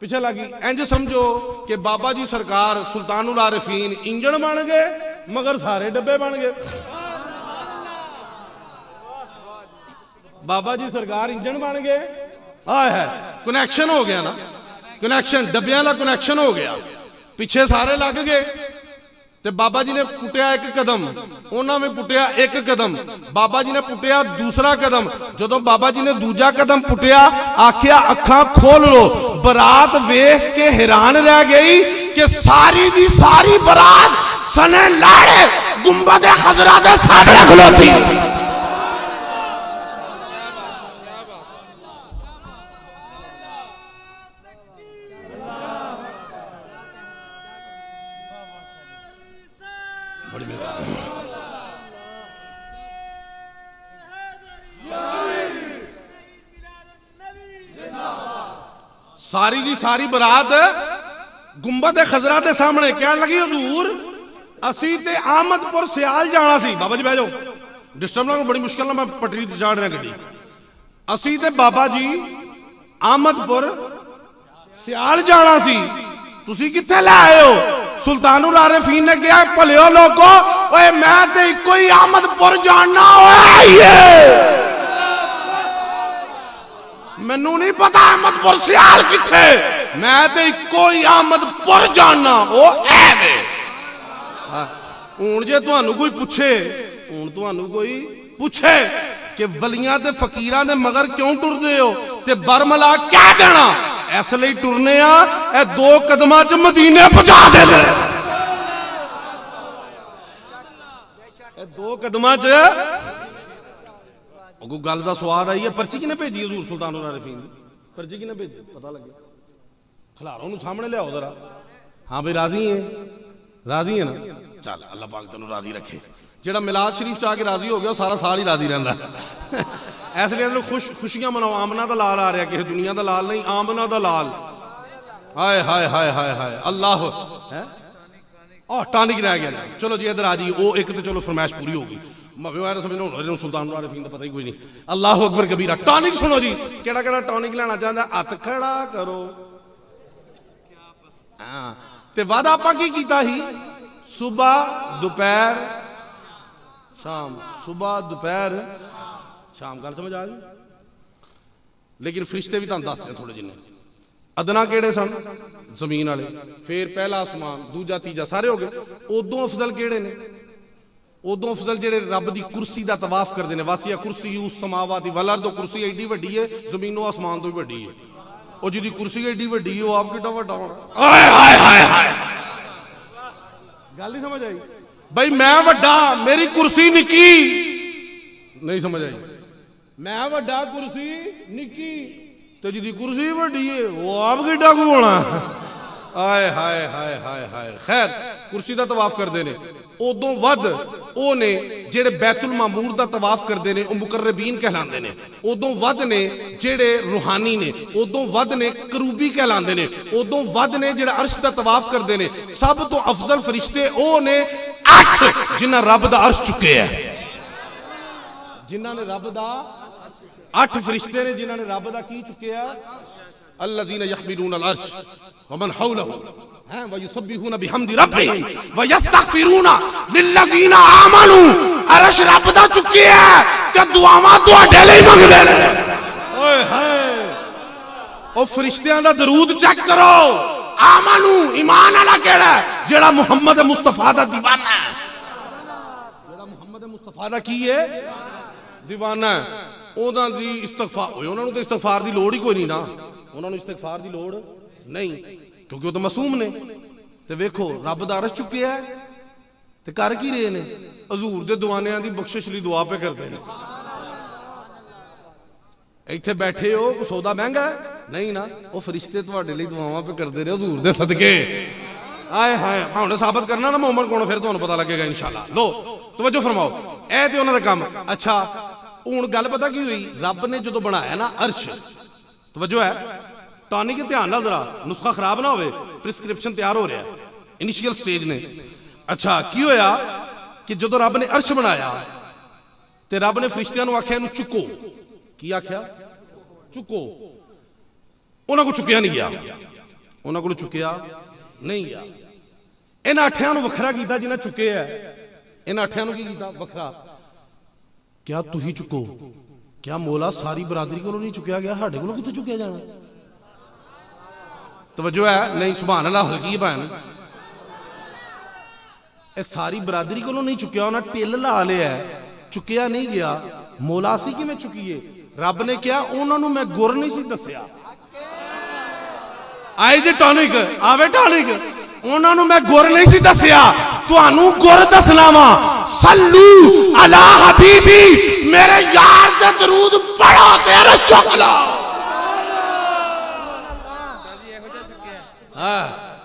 पिछे लगी। इंज समझो कि बाबा जी सरकार सुल्तानुल आरिफीन इंजन बन गए मगर सारे डब्बे बन गए। बाबा जी सरकार इंजन बन गए, है कनैक्शन हो गया ना, कनैक्शन डब्बियां का कनैक्शन हो गया। पिछे सारे लग गए ते बाबा जी ने पुटिया एक कदम, उन्होंने पुटिया एक कदम, बाबा जी ने पुटिया दूसरा कदम। जदों बाबा जी ने दूजा कदम पुटिया, आखिया अखा खोल लो। बरात वेख के हैरान रह गई कि सारी दी सारी बरात सने लाड़े गुंबद खजरा दे सामने खलोती। सारी जी सारी बरात गुंबद खजरा के सामने कह लगी, हुजूर असी ते आमदपुर सियाल जाना सी। बाबा जी बह जाओ, डिस्टर्ब ना, बड़ी मुश्किल ना मैं पटरी ते चाड़ रहा गड्डी। असी ते बाबा जी आमदपुर सियाल जाना सी, तुसी कित्थे ले आए हो? सुल्तानुल आरिफीन ने कहा, भलियो लोगो, ओए मैं ते इको ही आमदपुर जाना है, मैनू नहीं पता अहमदपुर सियाल किथे, मैं तो इको ही अहमदपुर जाना। वो हूं जे तुहानू कोई पूछे, हूं तुहानू कोई पूछे कि वलियां ते फकीरां दे मगर क्यों टुरदे हो, ते बरमला क्या देना? इसलिए टुरने आ, दो कदमां च मदीने पहुंचा दे। दो कदमां च कोई गल का स्वाद आई है। पर्ची किने भेजी हजूर सुल्तानुल आरिफीन की? पर्ची किने भेजी पता लगे? खिलारो सामने लियाओ जरा। हाँ भाई राजी है, राजी है ना? चल अल्लाह पाक तेनू राजी रखे। जेड़ा मिलाद शरीफ च आके राजी हो गया सारा साल ही राजी रहता है। इसलिए खुशियां मनाओ। आमना का लाल आ रहा, किसी दुनिया का लाल नहीं, आमना का लाल। हाय हाय हाय हाय हाय अल्लाह है। टानिक रह गया। चलो जी इधर आ जी, वो एक तो चलो फरमाइश पूरी होगी। समझो सुल्तानुल आरिफीन का पता ही कोई नहीं। अल्लाह अकबर कबीरा। टॉनिक सुनो जी, केड़ा केड़ा टॉनिक लेना चाहता? हथ खड़ा करो। हाँ ते वादा आपां की कीता ही? सुबह दोपहर शाम, सुबह दोपहर शाम। गल समझ आ गई? लेकिन फरिश्ते भी तुहानू दसदे थोड़े जिन्ने। अदना केड़े सन? जमीन वाले, फिर पहला आसमान, दूजा तीजा, सारे हो गए। उदों अफजल केड़े ने? उदों अफजल जेड़े रब दी कुर्सी दा तवाफ करते हैं। वासिया कुर्सी उस समावाती वल अर्द, कुर्सी एडी वड्डी है, जमीनों आसमान तो भी वड्डी है। और जिहदी कुर्सी एडी वड्डी है, आप कितना वड्डा होना। हाय हाय हाय, गल नहीं समझ आई भाई? मैं वड्डा, मेरी कुर्सी निकी, नहीं समझ आई? मैं वड्डा, कुर्सी निकी, तो जिहदी कुर्सी वड्डी है वो आप कितना को होना। हाय हाय हाय हाय हाय। खैर कुर्सी का तवाफ करते हैं। उदों वध वो ने जेड़े बैतुल मामूर का तवाफ करते हैं, मुकर्रबीन कहलाते हैं। उदों वध ने जेड़े रूहानी ने, उदों वध ने करूबी कहलाते हैं। उदों वध ने जेड़े अर्श का तवाफ करते हैं। सब तो अफजल फरिश्ते वो ने 8 जिन्हां रब दा अर्श चुके हैं, जिन्हां ने रब दा 8 फरिश्ते ने जिन्हां ने रब दा की चुके हैं। अल्लज़ीना यहमिलून अल अर्श व मन हौलहु, हैं वयुसब्बिहूना बिहम्दि रब्बिहिम वयस्तगफिरूना लिल्लज़ीना आमनू। अरश रब दा चुकी है कि दुआवां तुहाडे लई मंगदे ने। ओए हाय ओ फरिश्तियां दा दरूद चेक करो। आमनू ईमान वाला केड़ा जेड़ा मुहम्मद मुस्तफा दा दीवाना है, जेड़ा मुहम्मद मुस्तफा दा की है दीवाना है। ओदा दी इस्तगफार होए, उन्हां नूं ते इस्तगफार दी लोड़ ही कोई नहीं ना, उन्हां नूं इस्तगफार दी लोड़ नहीं क्योंकि वो तो मासूम ने। ते वेखो रब दा अरश चुकिया है ते कर की रहे ने, हजूर दे दीवानियां दी बख्शिश लई दुआ पे करते हैं। इत्थे बैठे हो कोई सौदा महंगा है नहीं ना, वो फरिश्ते तुहाडे लई दुआवां पे करते रहे हजूर दे सदके। आए हाय हुण साबित करना ना मोमन कौन, फिर तुहानूं पता लगेगा इंशाअल्लाह। लो तवज्जो फरमाओ, ए ते उन्हां दा काम। अच्छा हुण गल पता की हुई, रब ने जदों बनाया ना अर्श, तवज्जो है टॉनिक ध्यान नाल जरा, नुस्खा खराब ना होवे, प्रिस्क्रिप्शन तैयार हो रहा है इनिशियल स्टेज ने। अच्छा की होया कि जदों रब ने अर्श बनाया ते रब ने फरिश्तियां नूं आख्या इहनूं चुको। की आख्या? चुको। उन्हां को चुकिया नहीं गया, उन्हां को चुकिया नहीं गया। इन्हां अठियां नूं वखरा कीता जिन्हां चुके है, इन्हां अठियां नूं की कीता वखरा। क्या तुही चुको? क्या मौला सारी बरादरी कोलों नहीं चुकिया गया, साडे कोलों कित्थे चुकिया जाना? तवज्जो है नहीं? सुभान अल्लाह हल्की भैन, ए सारी बरादरी कोलों नहीं चुकिया, उन्हें टिल ला लिया, चुकिया नहीं गया। मौला सी किवें चुकीए? रब ने क्या उन्होंने मैं गुर नहीं सी दसिया। आए जे टॉनिक आवे टॉनिक, उन्होंने मैं गुर नहीं सी दसिया, तुहानू गुर दसना वा। सल्लू अला हबीबी, मेरे यार दे दरूद पढ़ो तेरे चुक लो।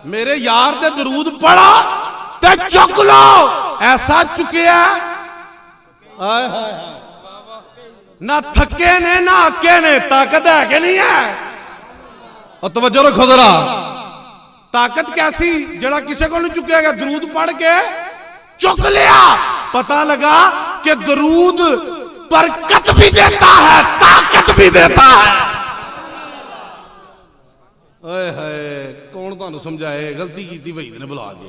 मेरे यार दे दरूद पढ़ो ते चुक लो। ऐसा चुकिया हाय हाय ना थके ने ना आके ने, ताकत है कि नहीं है? और तवज्जो रखो जरा, ताकत कैसी जड़ा किसी को नहीं चुकिया गया, दरूद पढ़ के चुक लिया। पता लगा कि दरूद बरकत भी देता है, ताकत भी देता है। ओए हाय कौन तुहानू समझाए, गलती की भाई ने बुला के।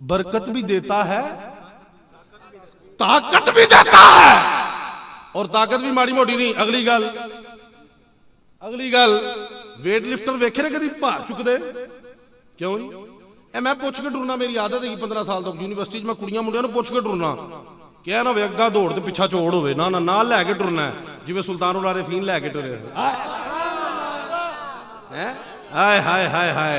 बरकत भी देता है, ताकत भी देता है, और ताकत भी माड़ी मोटी नहीं। अगली गल वेट लिफ्टर वेखे ने कभी भार चुकते? क्यों नहीं? मैं पुछ के टुरना, मेरी आदत है 15 साल तक यूनिवर्सिटी मैं कुड़ियां मुंडियां पुछ के टुरना। क्या ना वे अग्गा दौड़ ते पिछा चोड़ होवे, ना ना नाल लैके टुरना है, जिवें सुल्तान उल आरिफीन लैके टुरे। हाय हाय हाय हाय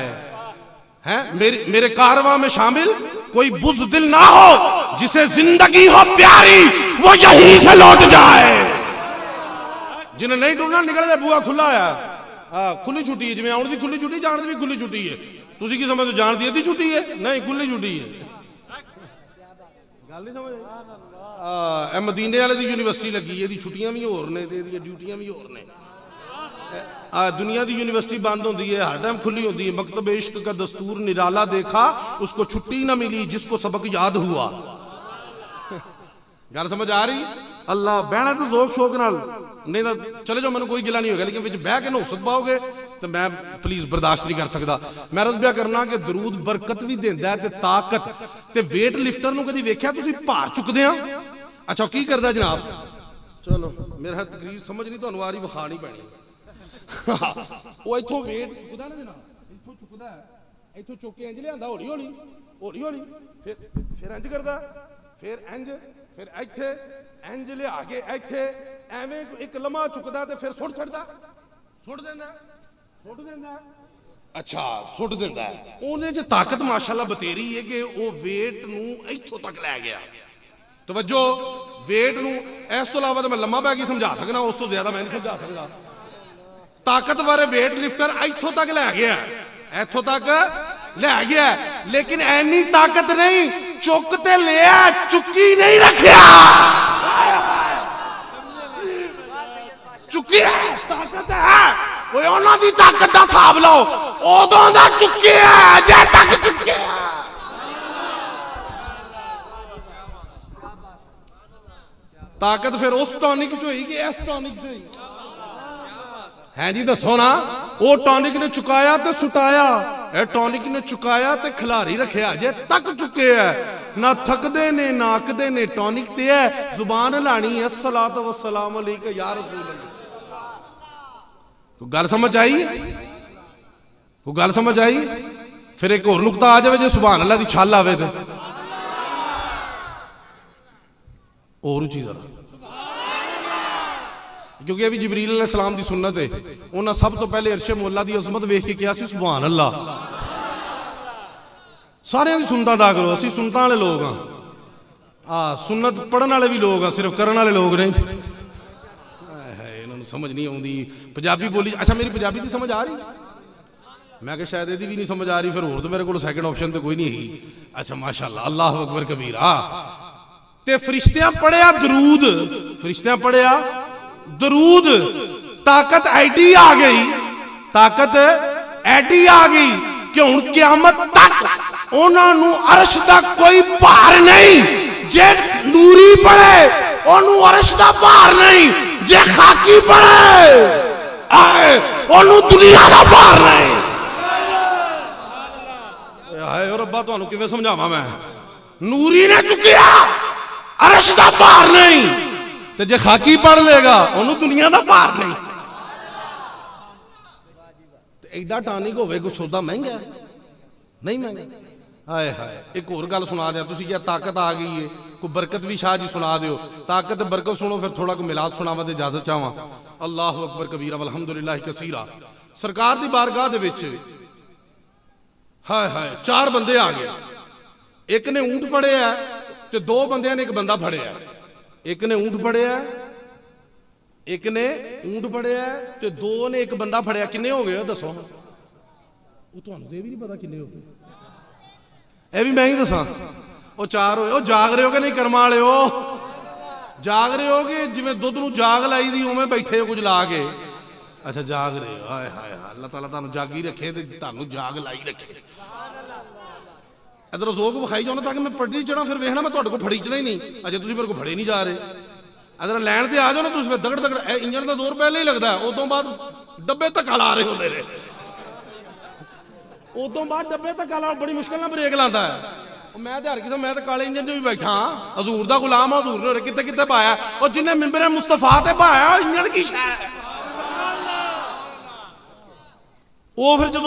हैं मेरे कारवां में शामिल कोई बुज़दिल ना हो, जिसे जिंदगी हो प्यारी वो यहीं से लौट जाए। जिन्हें नहीं टुरना निकल जाए, बुआ खुला है, खुली छुट्टी है, जिवें आउण दी खुली छुट्टी, जाण दी भी खुली छुट्टी है। तुसीं की समझदे जाण दी छुट्टी है? नहीं, खुली छुट्टी है। गल नहीं समझ आई? मदीने वाले दी यूनिवर्सिटी लगी है, छुट्टियां भी होर ने ते ड्यूटियां भी होर ने। दुनिया की यूनिवर्सिटी बंद होती है, हर टाइम खुली होती है। मकतब इश्क का दस्तूर निराला देखा, उसको छुट्टी ना मिली जिसको सबक याद हुआ। गल समझ आ रही? अल्लाह बहना तो जोक शौक नाल, नहीं तो चले जाओ, मैंने कोई गिला नहीं होगा, लेकिन विच बह के नौसत पाओगे तो मैं प्लीज बर्दाश्त नहीं कर सकता। मैं रजबिया करना कि दरूद बरकत भी देंदा है ते ताकत। ते वेट लिफ्टर नूं कदी वेख्या तुसीं भार चुकदे आ? अच्छा की करदा जनाब? चलो मेरा तकरीर समझ नहीं तुहानूं आ रही, विखा नहीं पैनी। वो इथों वेट चुकदा ना जनाब, इथों चुकदा है, इथों चुक के इंज लिआंदा हौली हौली हौली हौली, फिर इंज करदा, फिर इंज, फिर इत्थे इंज लिआ के इत्थे एवें एक लम्हा चुकदा ते फिर सुट छड्डदा, सुट देंदा, सुट देंदा। अच्छा सुट देंदा है, ओहदे च ताकत माशाअल्लाह बतेरी है कि वो वेट नूं इथों तक लै गया। तवज्जो, वेट नूं इस तो इलावा तो मैं लम्हा पै के समझा सकना, उस तो ज्यादा मैं नहीं समझा सकता। ताकत वाले वेट लिफ्टर इथों तक लै गया, इथों तक लै गया, लेकिन ऐनी ताकत नहीं, चुक ते लिया, चुकी नहीं रखिया। चुकी है ताकत है, कोई उन्हां दी ताकत दा हिसाब लो, उदों दा चुकी है, अजे तक चुकी है। ताकत फिर उस टॉनिक च होई कि इस टॉनिक च होई है जी? दसो ना, वो टॉनिक ने चुकाया तो सुटाया, ਇਹ ਟੌਨਿਕ ਨੇ ਚੁਕਾਇਆ ਤੇ ਖਿਲਾਰੀ ਰੱਖਿਆ, ਜੇ ਤੱਕ ਚੁੱਕੇ ਹੈ ਨਾ ਥੱਕਦੇ ਨੇ ਨਾ ਅੱਕਦੇ ਨੇ। ਟੌਨਿਕ ਤੇ ਹੈ ਜ਼ੁਬਾਨ ਲਾਣੀ ਹੈ ਸਲਾਤੁ ਵਸਲਾਮ ਅਲੈਕਾ ਯਾ ਰਸੂਲ ਅੱਲਾਹ। ਕੋਈ ਗੱਲ ਸਮਝ ਆਈ? ਕੋਈ ਗੱਲ ਸਮਝ ਆਈ? ਫਿਰ ਇੱਕ ਹੋਰ ਨੁਕਤਾ ਆ ਜਾਵੇ, ਜੇ ਸੁਭਾਨ ਅੱਲਾਹ ਦੀ ਛੱਲ ਆਵੇ ਤੇ ਹੋਰ ਚੀਜ਼ ਆ, क्योंकि अभी जिबरील अलैहिस्सलाम की सुन्नत है। उन्हें सब तो पहले अर्शे मौला की अजमत वेख के कहा सुभान अल्लाह। सारे की सुनता अदा करो, असं सुनता वाले लोग हाँ, सुन्नत पढ़ने वाले भी लोग हाँ, सिर्फ करने वाले लोग नहीं। इन्होंने समझ नहीं आती पंजाबी बोली। अच्छा मेरी पंजाबी की समझ आ रही? मैं क्या शायद यदि भी नहीं समझ आ रही, फिर होर तो मेरे को सैकंड ऑप्शन तो कोई नहीं है। अच्छा माशाअल्लाह, अल्लाह अकबर कबीरा। ते फरिश्तियां पढ़िया दरूद, फरिश्तियां पढ़िया दरूद, ताकत एडी आ गई, ताकत एडी आ गई कि हुण क़यामत तक उन्होंने अर्श का कोई भार नहीं। जे नूरी पढ़े ओनू अर्श का भार नहीं, जे खाकी पढ़े ओनू दुनिया का भार नहीं। हाय रब्बा तुहानू किवें समझावां मैं? नूरी ने चुकिया अर्श का भार नहीं, ते जे खाकी पढ़ लेगा उन्होंने दुनिया का भार नहीं। एडा टॉनिक होवे कोई सौदा महंगा नहीं महंगा। हाय हाय एक और गल सुना दिया, तुसीं क्या ताकत आ गई है, कोई बरकत भी शाह जी सुना दियो। ताकत बरकत सुनो, फिर थोड़ा कोई मिलाद सुनावा ते इजाजत चाहवां। अल्लाहु अकबर कबीरा वल्हम्दुलिल्लाहि कसीरा। सरकार दी बारगाह दे विच हाय हाय 4 बंदे आ गए। एक ने ऊंट फड़े है ते 2 बंदियां ने एक बंदा फड़े है। एक ने ऊंट फड़िया, एक ने ऊंट फड़िया ते 2 ने एक बंदा फड़िया। किन्ने हो गए दसो? वो तुहानू तो ये भी नहीं पता किन्ने हो गए, ये भी मैं ही दसा। वो 4 हो, जाग रहे हो कि नहीं कर्म वाले हो? जाग रहे हो कि जिवें दुध नूं जाग लाई दी उवें बैठे हो कुछ ला के? अच्छा जाग रहे हो। हाय हाय अल्लाह ताला तुहानू जागी रखे ते तुहानू जाग लाई रखे। इधर जोक विखाई जाओ ना ताकि मैं पटरी चढ़ा, फिर वेखना मैं तुहाडे को फड़ी चढ़ा ही नहीं। अजे तुसीं मेरे को फड़े नहीं जा रहे। इधर लैन ते आ जाओ ना तुसीं, फिर दगड़ दगड़ इंजन का जोर पहले ही लगता है, उस तो बाद डब्बे धक्का ला रहे होंदे ने। उस तो बाद डब्बे धक्का ला बड़ी मुश्किल नाल ब्रेक लांदा है। मैं ते हर किस्म, मैं तो काले इंजन च भी बैठा हाँ, हजूर दा गुलाम हाँ। हजूर ने किते किते पाया, और जिन्हें मिंबर मुस्तफा ते पाया इंजन की शै वो फिर जो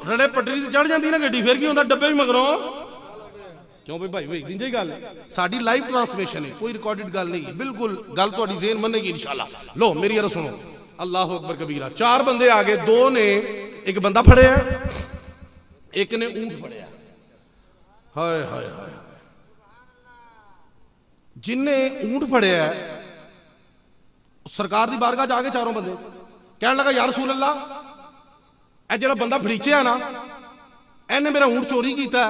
रड़े पटरी ते चढ़ जाती ना गड्डी, फिर की होंदा डब्बे भी मगरों। क्यों भाई भाई दी गल साडी लाइव ट्रांसमिशन है, कोई रिकॉर्डेड गल नहीं है। बिल्कुल गल तुहाडी ज़हन मनेगी इंशाअल्लाह। लो मेरी यार सुनो, अल्लाह अकबर कबीरा। 4 बंदे आ गए, 2 ने एक बंदा फड़े है, एक ने ऊंट फड़े। हाय हाय हाय। जिन्ने ऊंट फड़े है सरकार की बारगाह जाके 4 बंदे कहने लगा यार रसूल अल्लाह, ए जिहड़ा बंदा फड़ीचे है ना, इन्हें मेरा ऊंट चोरी किया,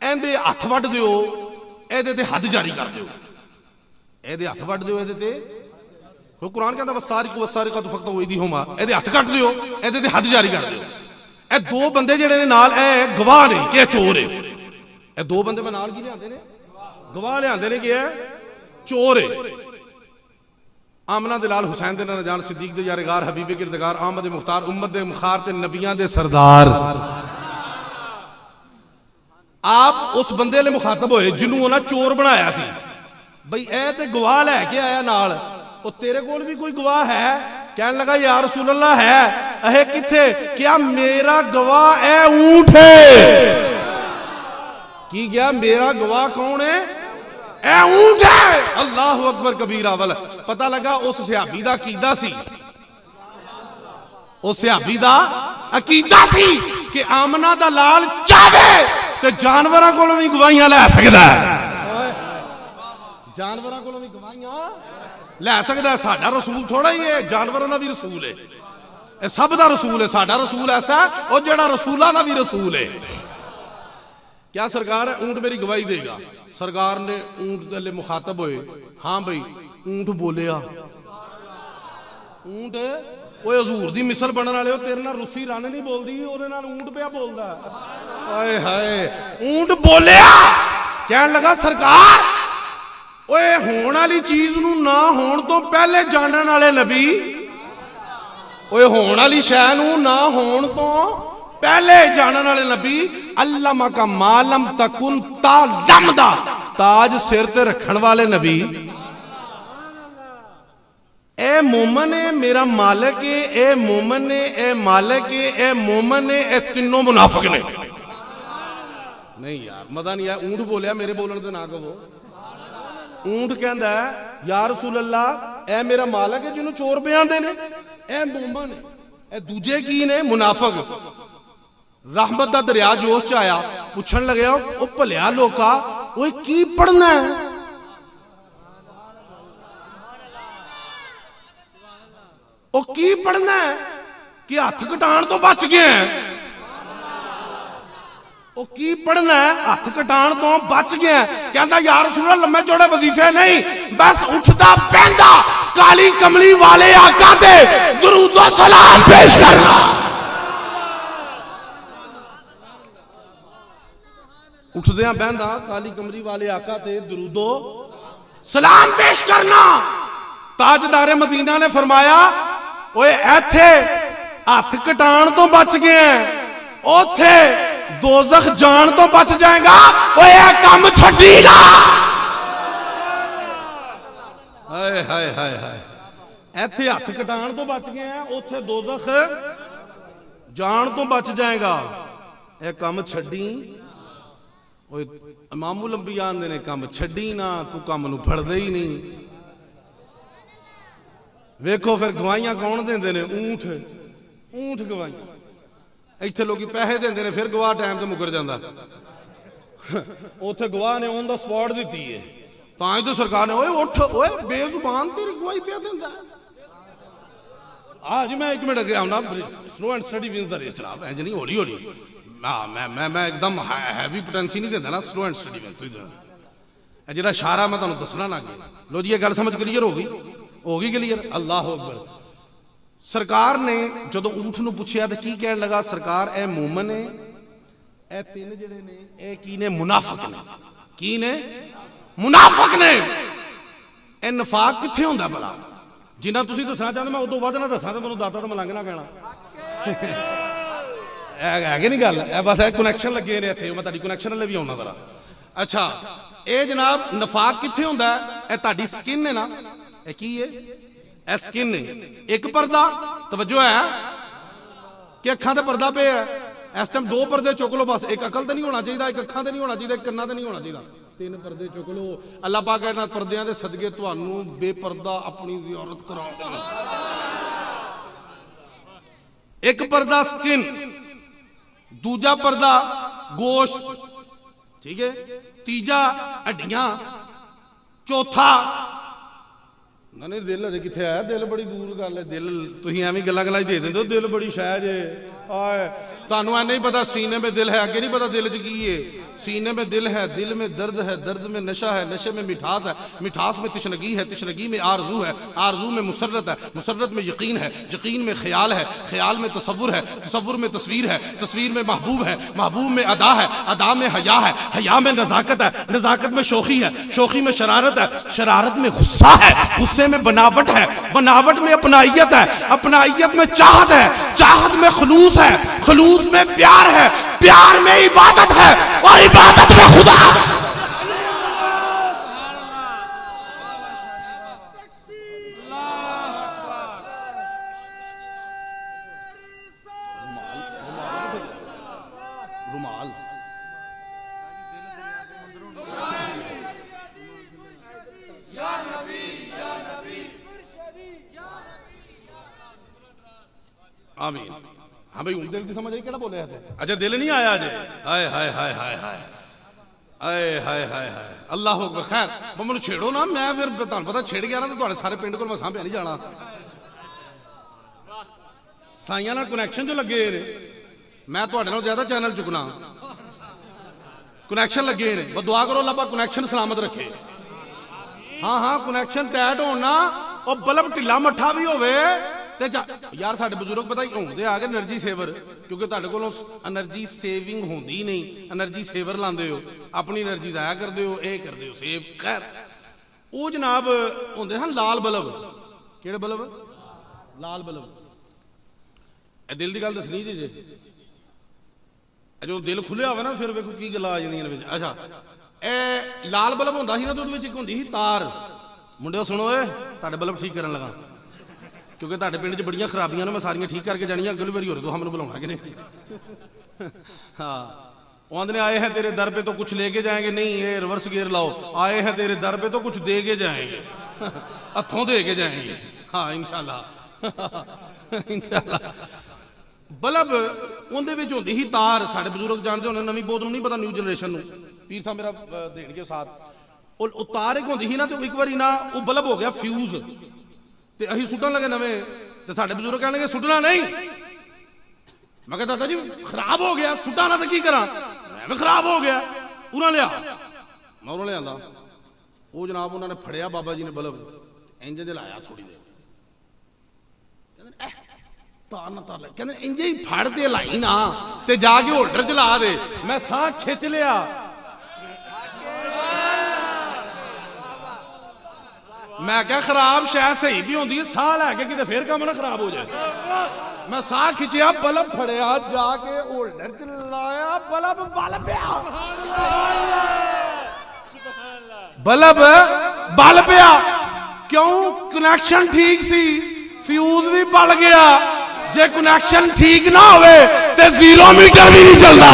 ਇਹਦੇ हथ वड्ड दिओ, ਇਹਦੇ ते हद जारी कर दिओ, ਇਹਦੇ हथ वड्ड दिओ, ਇਹਦੇ ते कुरान कहता वसारिकु वसारिकतु फक्तु अयदीहुमा, ਇਹਦੇ हथ कट दिओ, ਇਹਦੇ ते हद जारी कर दिओ। ਇਹ 2 बंदे ਜਿਹੜੇ ਨੇ ਨਾਲ ਇਹ ਗਵਾਹ ਨੇ ਕਿ ਇਹ ਚੋਰ ਹੈ। ਇਹ 2 ਬੰਦੇ ਮੈਂ ਨਾਲ ਕੀ ਲਿਆਂਦੇ ਨੇ? ਗਵਾਹ ਲਿਆਂਦੇ ਨੇ ਕਿ ਇਹ ਚੋਰ ਹੈ। आमना दे लाल हुसैन दे नजान सिद्दीक दे यारगार हबीबे किरदगार अहमद मुख्तार उम्मत दे मुखार ते नबियां दे सरदार। आप उस बंदे ले मुखातब होए जिन्हों उन्हें चोर बनाया सी। बई ए ते गवाह लैके आया नाल, ओ तेरे कोल भी कोई गवाह है? कहने लगा या रसूल अल्लाह है। अहे किथे? क्या मेरा गवाह ए ऊंट है। की गया मेरा गवाह कौन है? ए ऊंट है। अल्लाह अकबर कबीरा। वाला पता लगा उस सहाबी दा अकीदा सी, उस सहाबी दा अकीदा सी कि आमना दा लाल चाहे तो जानवरों को भी गवाहियां लै सकदा है। जानवरों को भी गवाहियां लै सकदा है। साडा रसूल थोड़ा ही है, जानवरों का भी रसूल है, सब दा रसूल है। साडा रसूल ऐसा और जेड़ा रसूलां दा भी रसूल है। क्या सरकार है ऊंट मेरी गवाही देगा? सरकार ने ऊंट दे मुखातब होए, हाँ भाई ऊंट बोलिया। ऊंट वो हजूर दी मिसल बनने वाले हो, तेरे नाल रूसी रन नहीं बोलती, ओदे नाल ऊंट पिया बोलदा। हाय हाय ऊंट बोलिया। कहने लगा सरकार ओए होने वाली चीज नूं ना होण तो पहले जानने वाले नबी, ओए होने वाली शै नूं ना होण तो पहले जानने वाले नबी अल्लामा का मालम तकुन तालम दा ताज सिर ते रखण वाले नबी। ए मोमन है मेरा मालिक है, ए मोमन है, ए मालिक है, ए मोमन है, ए तीनों मुनाफिक ने। नहीं यार मजा नहीं आया। ऊंट बोलिया मेरे बोलने से ना कहो। ऊंट कहता है या रसूल अल्लाह ए मेरा मालिक है जिन्होंने चोर बयानते ने, ए मोमन है, ए दूजे की ने मुनाफिक। रहमत दा दरिया जोश च आया, पूछन लगे ओ भलिया लोका ओए की पढ़ना है? ओ की पढ़ना है कि हाथ कटाण तो बच गए हैं? ओ की पढ़ना है हाथ कटाण तो बच गए हैं? कहता यार रसूल लम्मे चौड़े वजीफे नहीं, बस उठता पहनता काली कमली वाले आका दे दुरूद व सलाम पेश करना। उठद्या बहदा काली कमरी वाले आका ते दुरूदो सलाम पेश करना। ताजदारे मदीना ने फरमाया ओए इथे हाथ कटाण तो बच गए हैं, ओथे दोजख जान तो बच जाएगा। ओए काम छड्डी ना। हाय हाय हाय हाय, इथे हाथ कटाण तो बच गए हैं, ओथे दोजख जान तो बच जाएगा। ए काम छड्डी। इमामुल अंबिया आंदे ने काम छड्डी ना, तू काम नूं फड़दे ही नहीं। वेखो फिर गवाहियां कौन देंदे ने? ऊंट। ऊंट गवाहियां। इत्थे लोग पैसे देंदे ने, फिर गवाह टाइम ते मुकर जांदा। उत्थे गवाह ने ऑन द स्पॉट दित्ती है, तां ही तो सरकार ने ओए उठ ओए बेजुबान तेरी गवाही पिया देंदा। आज मैं एक मिनट अगे आउना। Slow and steady wins the race जनाब। इंज नहीं, हौली हौली। मैं एकदम हैवी पोटेंसी नहीं देता ना। स्लो एंड स्टडी में जो इशारा मैं तुहानूं दसना ना अगे। लो जी ये गल समझ क्लीयर हो गई क्लीयर। अल्लाह अकबर। सरकार ने जो ऊंट नूं पुछया तो की कहन लगा? सरकार ए मोमन है, ए तीन जिहड़े ने ए की ने? मुनाफिक ने। की ने? मुनाफिक ने। ए नफाक कित्थे हुंदा भला? जिन्ना तुसीं दसना चाहते मैं उदों वध ना दसां तो मैनूं दाता तो मलंघना पैना है कि नहीं गल? बस कनैक्शन लगे ने इत्थे, मैं तुहाडी कनैक्शन वाले भी आउणा जरा। अच्छा ए जनाब नफाक कित्थे हुंदा है? ए तुहाडी स्किन है ना, ए की है? ए स्किन है। एक पर्दा तवज्जो है कि अखां ते पर्दा पे है। इस टाइम दो पर्दे चुक लो बस। एक अकल ते नहीं होना चाहिए, एक अखां ते नहीं होना चाहिए, एक कन्नां ते नहीं होना चाहिए। तीन पर्दे चुक लो। अल्लाह पाक इन्हां पर्दियां दे सदके तुहानूं बेपर्दा अपनी ज़ियारत करा देना। एक पर्दा स्किन, दूजा पर्दा गोश्त, ठीक है, तीजा हड्डियां, चौथा नहीं दिल अजे किथे आया? दिल बड़ी दूर गल है। दिल तुम एवं गल्लां गल्लां दे देंदे हो, दिल बड़ी शह जे। तुहानूं ऐ नहीं पता सीने में दिल है, अगे नहीं पता दिल च की है। सीने में दिल है, दिल में दर्द है, दर्द में नशा है, नशे में मिठास है, मिठास में तिशनगी है, तिशनगी में आरजू है, आरजू में मुसर्रत है, मुसर्रत में यकीन है, यकीन में ख्याल है, ख्याल में तसव्वुर है, तसव्वुर में तस्वीर है, तस्वीर में महबूब है, महबूब में अदा है, अदा में हया है, हया में नज़ाकत है, नज़ाकत में शोखी है, शोखी में शरारत है, शरारत में गुस्सा है, गुस्से में बनावट है, बनावट में अपनाइयत है, अपनाइयत में चाहत है, चाहत में खलूस है, खलूस में प्यार है, प्यार में इबादत है, और इबादत में खुदा। रुमाल आमीन। हाँ भाई दिल की समझ आई केड़ा बोले थे? अच्छा दिल नहीं आया अजे? हाय हाय हाय हाय हाय हाय हाय हाय हाय अल्लाह अकबर। खैर मैं छेड़ो ना, मैं फिर तुहानूं पता छेड़ गया ना तो तुहाडे सारे पिंड कोल मैं सामभ्या नहीं जाना। साइयां नाल कनैक्शन जो लगे ने, मैं तुहाडे नालों ज्यादा चैनल चुकना, कनैक्शन लगे ने। बस दुआ करो अल्लाह पाक कनैक्शन सलामत रखे। हाँ हाँ कनैक्शन टाइट होना, और बल्ब ढिला मट्ठा भी होवे ते यार साडे बजुर्ग पता होंदे आ गए एनर्जी सेवर, क्योंकि तुहाडे कोलों एनर्जी सेविंग होंदी नहीं, एनर्जी सेवर लांदे हो, अपनी एनर्जी जाया करदे हो, ये करदे हो सेव। खैर वो जनाब होंदे हैं लाल बल्ब। किहड़े बल्ब? लाल बल्ब। दिल की गल दसनी जी, जो दिल खुलिया होवे ना फिर वेखो की गल्लां आ जांदियां ने विच। अच्छा ਇਹ ਲਾਲ ਬਲਬ ਹੁੰਦਾ ਸੀ ਨਾ ਤੇ ਉਹਦੇ ਵਿੱਚ ਇੱਕ ਹੁੰਦੀ ਸੀ ਤਾਰ। ਮੁੰਡਿਓ ਸੁਣੋ ਏ, ਤੁਹਾਡੇ ਬਲਬ ਠੀਕ ਕਰਨ ਲਗਾ, ਕਿਉਂਕਿ ਤੁਹਾਡੇ ਪਿੰਡ 'ਚ ਬੜੀਆਂ ਖਰਾਬੀਆਂ ਨੇ, ਮੈਂ ਸਾਰੀਆਂ ਠੀਕ ਕਰਕੇ ਜਾਣੀਆਂ। ਅਗਲੀ ਵਾਰੀ ਹੋਰੇ ਤੋਂ ਹਮ ਨੂੰ ਬੁਲਾਉਣਾ ਕਿ नहीं। हाँ वो आंदे आए हैं तेरे दर पे तो कुछ लेके जाएंगे, नहीं ये रिवर्स गियर लाओ, आए हैं तेरे दर पे तो कुछ दे के जाएंगे, हथों दे के जाएंगे। हाँ इंशाल्लाह इंशाल्लाह। बल्ब ਉਹਦੇ ਵਿੱਚ ਹੁੰਦੀ ਸੀ ਤਾਰ। ਸਾਡੇ ਬਜ਼ੁਰਗ ਜਾਣਦੇ ਹੋਣੇ, ਨਵੀਂ ਬਹੁਤ ਨੂੰ ਨਹੀਂ ਪਤਾ, ਨਿਊ ਜਨਰੇਸ਼ਨ ਨੂੰ। ਪੀਰ ਸਾਹਿਬ ਮੇਰਾ ਦੇਣਗੇ ਸਾਥ। ਉਹ ਤਾਰ ਇੱਕ ਹੁੰਦੀ ਸੀ ਨਾ, ਤੇ ਇੱਕ ਵਾਰੀ ਨਾ ਉਹ ਬਲਬ ਹੋ ਗਿਆ ਫਿਊਜ਼, ਤੇ ਅਸੀਂ ਸੁੱਟਣ ਲੱਗੇ ਨਵੇਂ, ਤੇ ਸਾਡੇ ਬਜ਼ੁਰਗ ਕਹਿਣਗੇ ਸੁੱਟਣਾ ਨਹੀਂ। मैं कहता दादा जी खराब हो गया, सुटा ना तो की करा, मैं खराब हो गया, उन्हें लिया। मैं उन्हें लिया वो जनाब उन्होंने फड़िया बाबा जी ने बल्ब, इंजन च लाया थोड़ी देर, तार ना तार ला, कहते इंज ही फड़ दे लाई ना ते जाके होल्डर चला दे। मैं साह खिंच लिया, मैं क्या खराब शायद सही भी होंगी, साह लैके किते फिर काम ना खराब हो जाए। मैं साह खिंचिया, बल्ब फड़िया, जाके होल्डर च लाया, बल्ब बल पिया, बल्ब बल पिया। क्यों? कनेक्शन ठीक सी, फ्यूज भी बल गया। जे कनेक्शन ठीक ना होवे ते 0 मीटर भी नहीं चलता।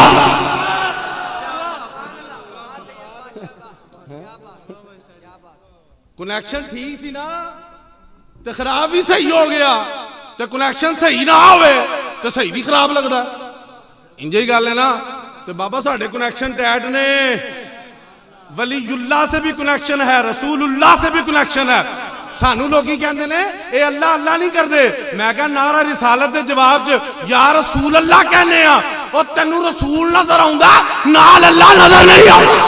कनेक्शन ठीक सी ना ते खराब भी सही हो गया, ते कनेक्शन सही ना होवे ते सही भी खराब लगता। इंज ही गल है ना। ते बाबा साडे कनेक्शन टाइट ने, वलीउल्लाह से भी कनेक्शन है, रसूलुल्लाह से भी कनेक्शन है। सानू लोग कहते ने ये अल्लाह अल्लाह नहीं करते। मैं कहा नारा रिसालत के जवाब च या रसूल अल्लाह कहने आ, और तेनू रसूल नजर आउंदा, नाल अल्लाह नजर नहीं आउंदा।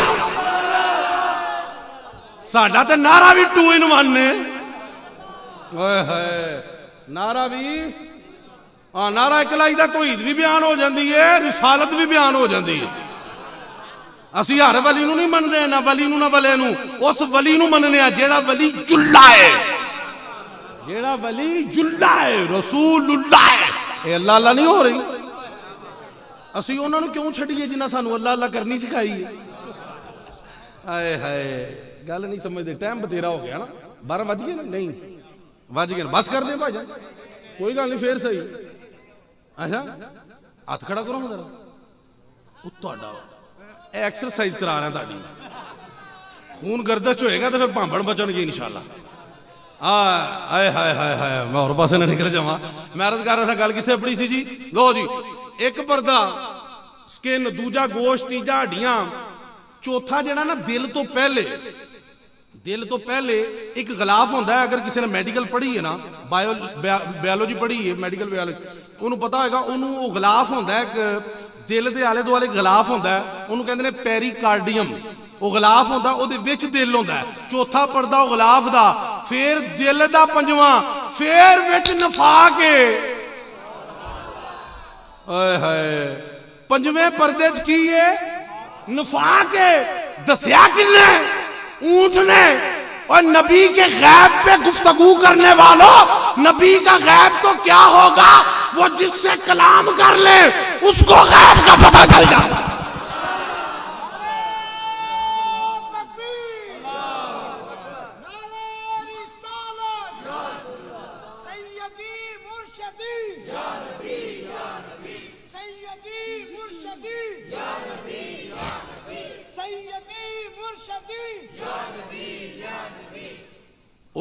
साडा ते नारा भी 2 in 1 ने। ओए होए नारा भी, हाँ नारा इकलाई दा तौहीद भी बयान हो जाती है, रिसालत भी बयान हो जाती है। असी हर वली नूं नहीं मनदे, ना वली नूं ना वले नूं, उस वली नूं मनने आ जेड़ा वली जुल्ला है, जेड़ा वली जुल्ला है, रसूलुल्लाह है। ये अल्लाह अल्लाह नहीं हो रही। असी उन्हां नूं क्यों छड्डीए जिन्हां सानू अल्लाह अल्लाह करनी सिखाई है। हाय हाय गल नहीं समझते। टाइम बतेरा हो गया ना, 12 बज गए ना, नहीं बज गए, बस कर दे भाईजान, कोई गल नहीं, फिर सही। अच्छा हथ खड़ा करो जरा, एक्सरसाइज करा रहे ताड़ी, खून गर्दश होएगा तो फिर भांबड़ बचनगे इंशाल्लाह। हाय हाय हाय हाय मैं और पासे ना निकल जावा। मैं अर्ज कर रहा था गल किथे पड़ी सी जी। लो जी, एक पर्दा स्किन, दूजा गोश्त, तीजा हड्डियां, चौथा जड़ा ना दिल तो पहले, दिल तो पहले एक गलाफ होता है। अगर किसी ने मेडिकल पढ़ी है ना, बायोलॉजी पढ़ी है, मेडिकल बायोलॉजी, उन्होंने पता होगा, उन्होंने वो गलाफ होता है एक दिल के आले दुआले गलाफ होता है, उन्होंने कहते हैं पेरीकार्डियम। वो गलाफ होता, वो दिल होता है। चौथा पर्दा वो गलाफ दा, फिर दिल दा पंजवां, फिर विच नफाक है। ओए हाय पंजवें पर्दे च की है? नफाक है। दसिया किन्ने? ऊंट ने। और नबी के गैब पे गुफ्तगू करने वालों, नबी का गैब तो क्या होगा, वो जिससे कलाम कर ले उसको गैब का पता चल जाता।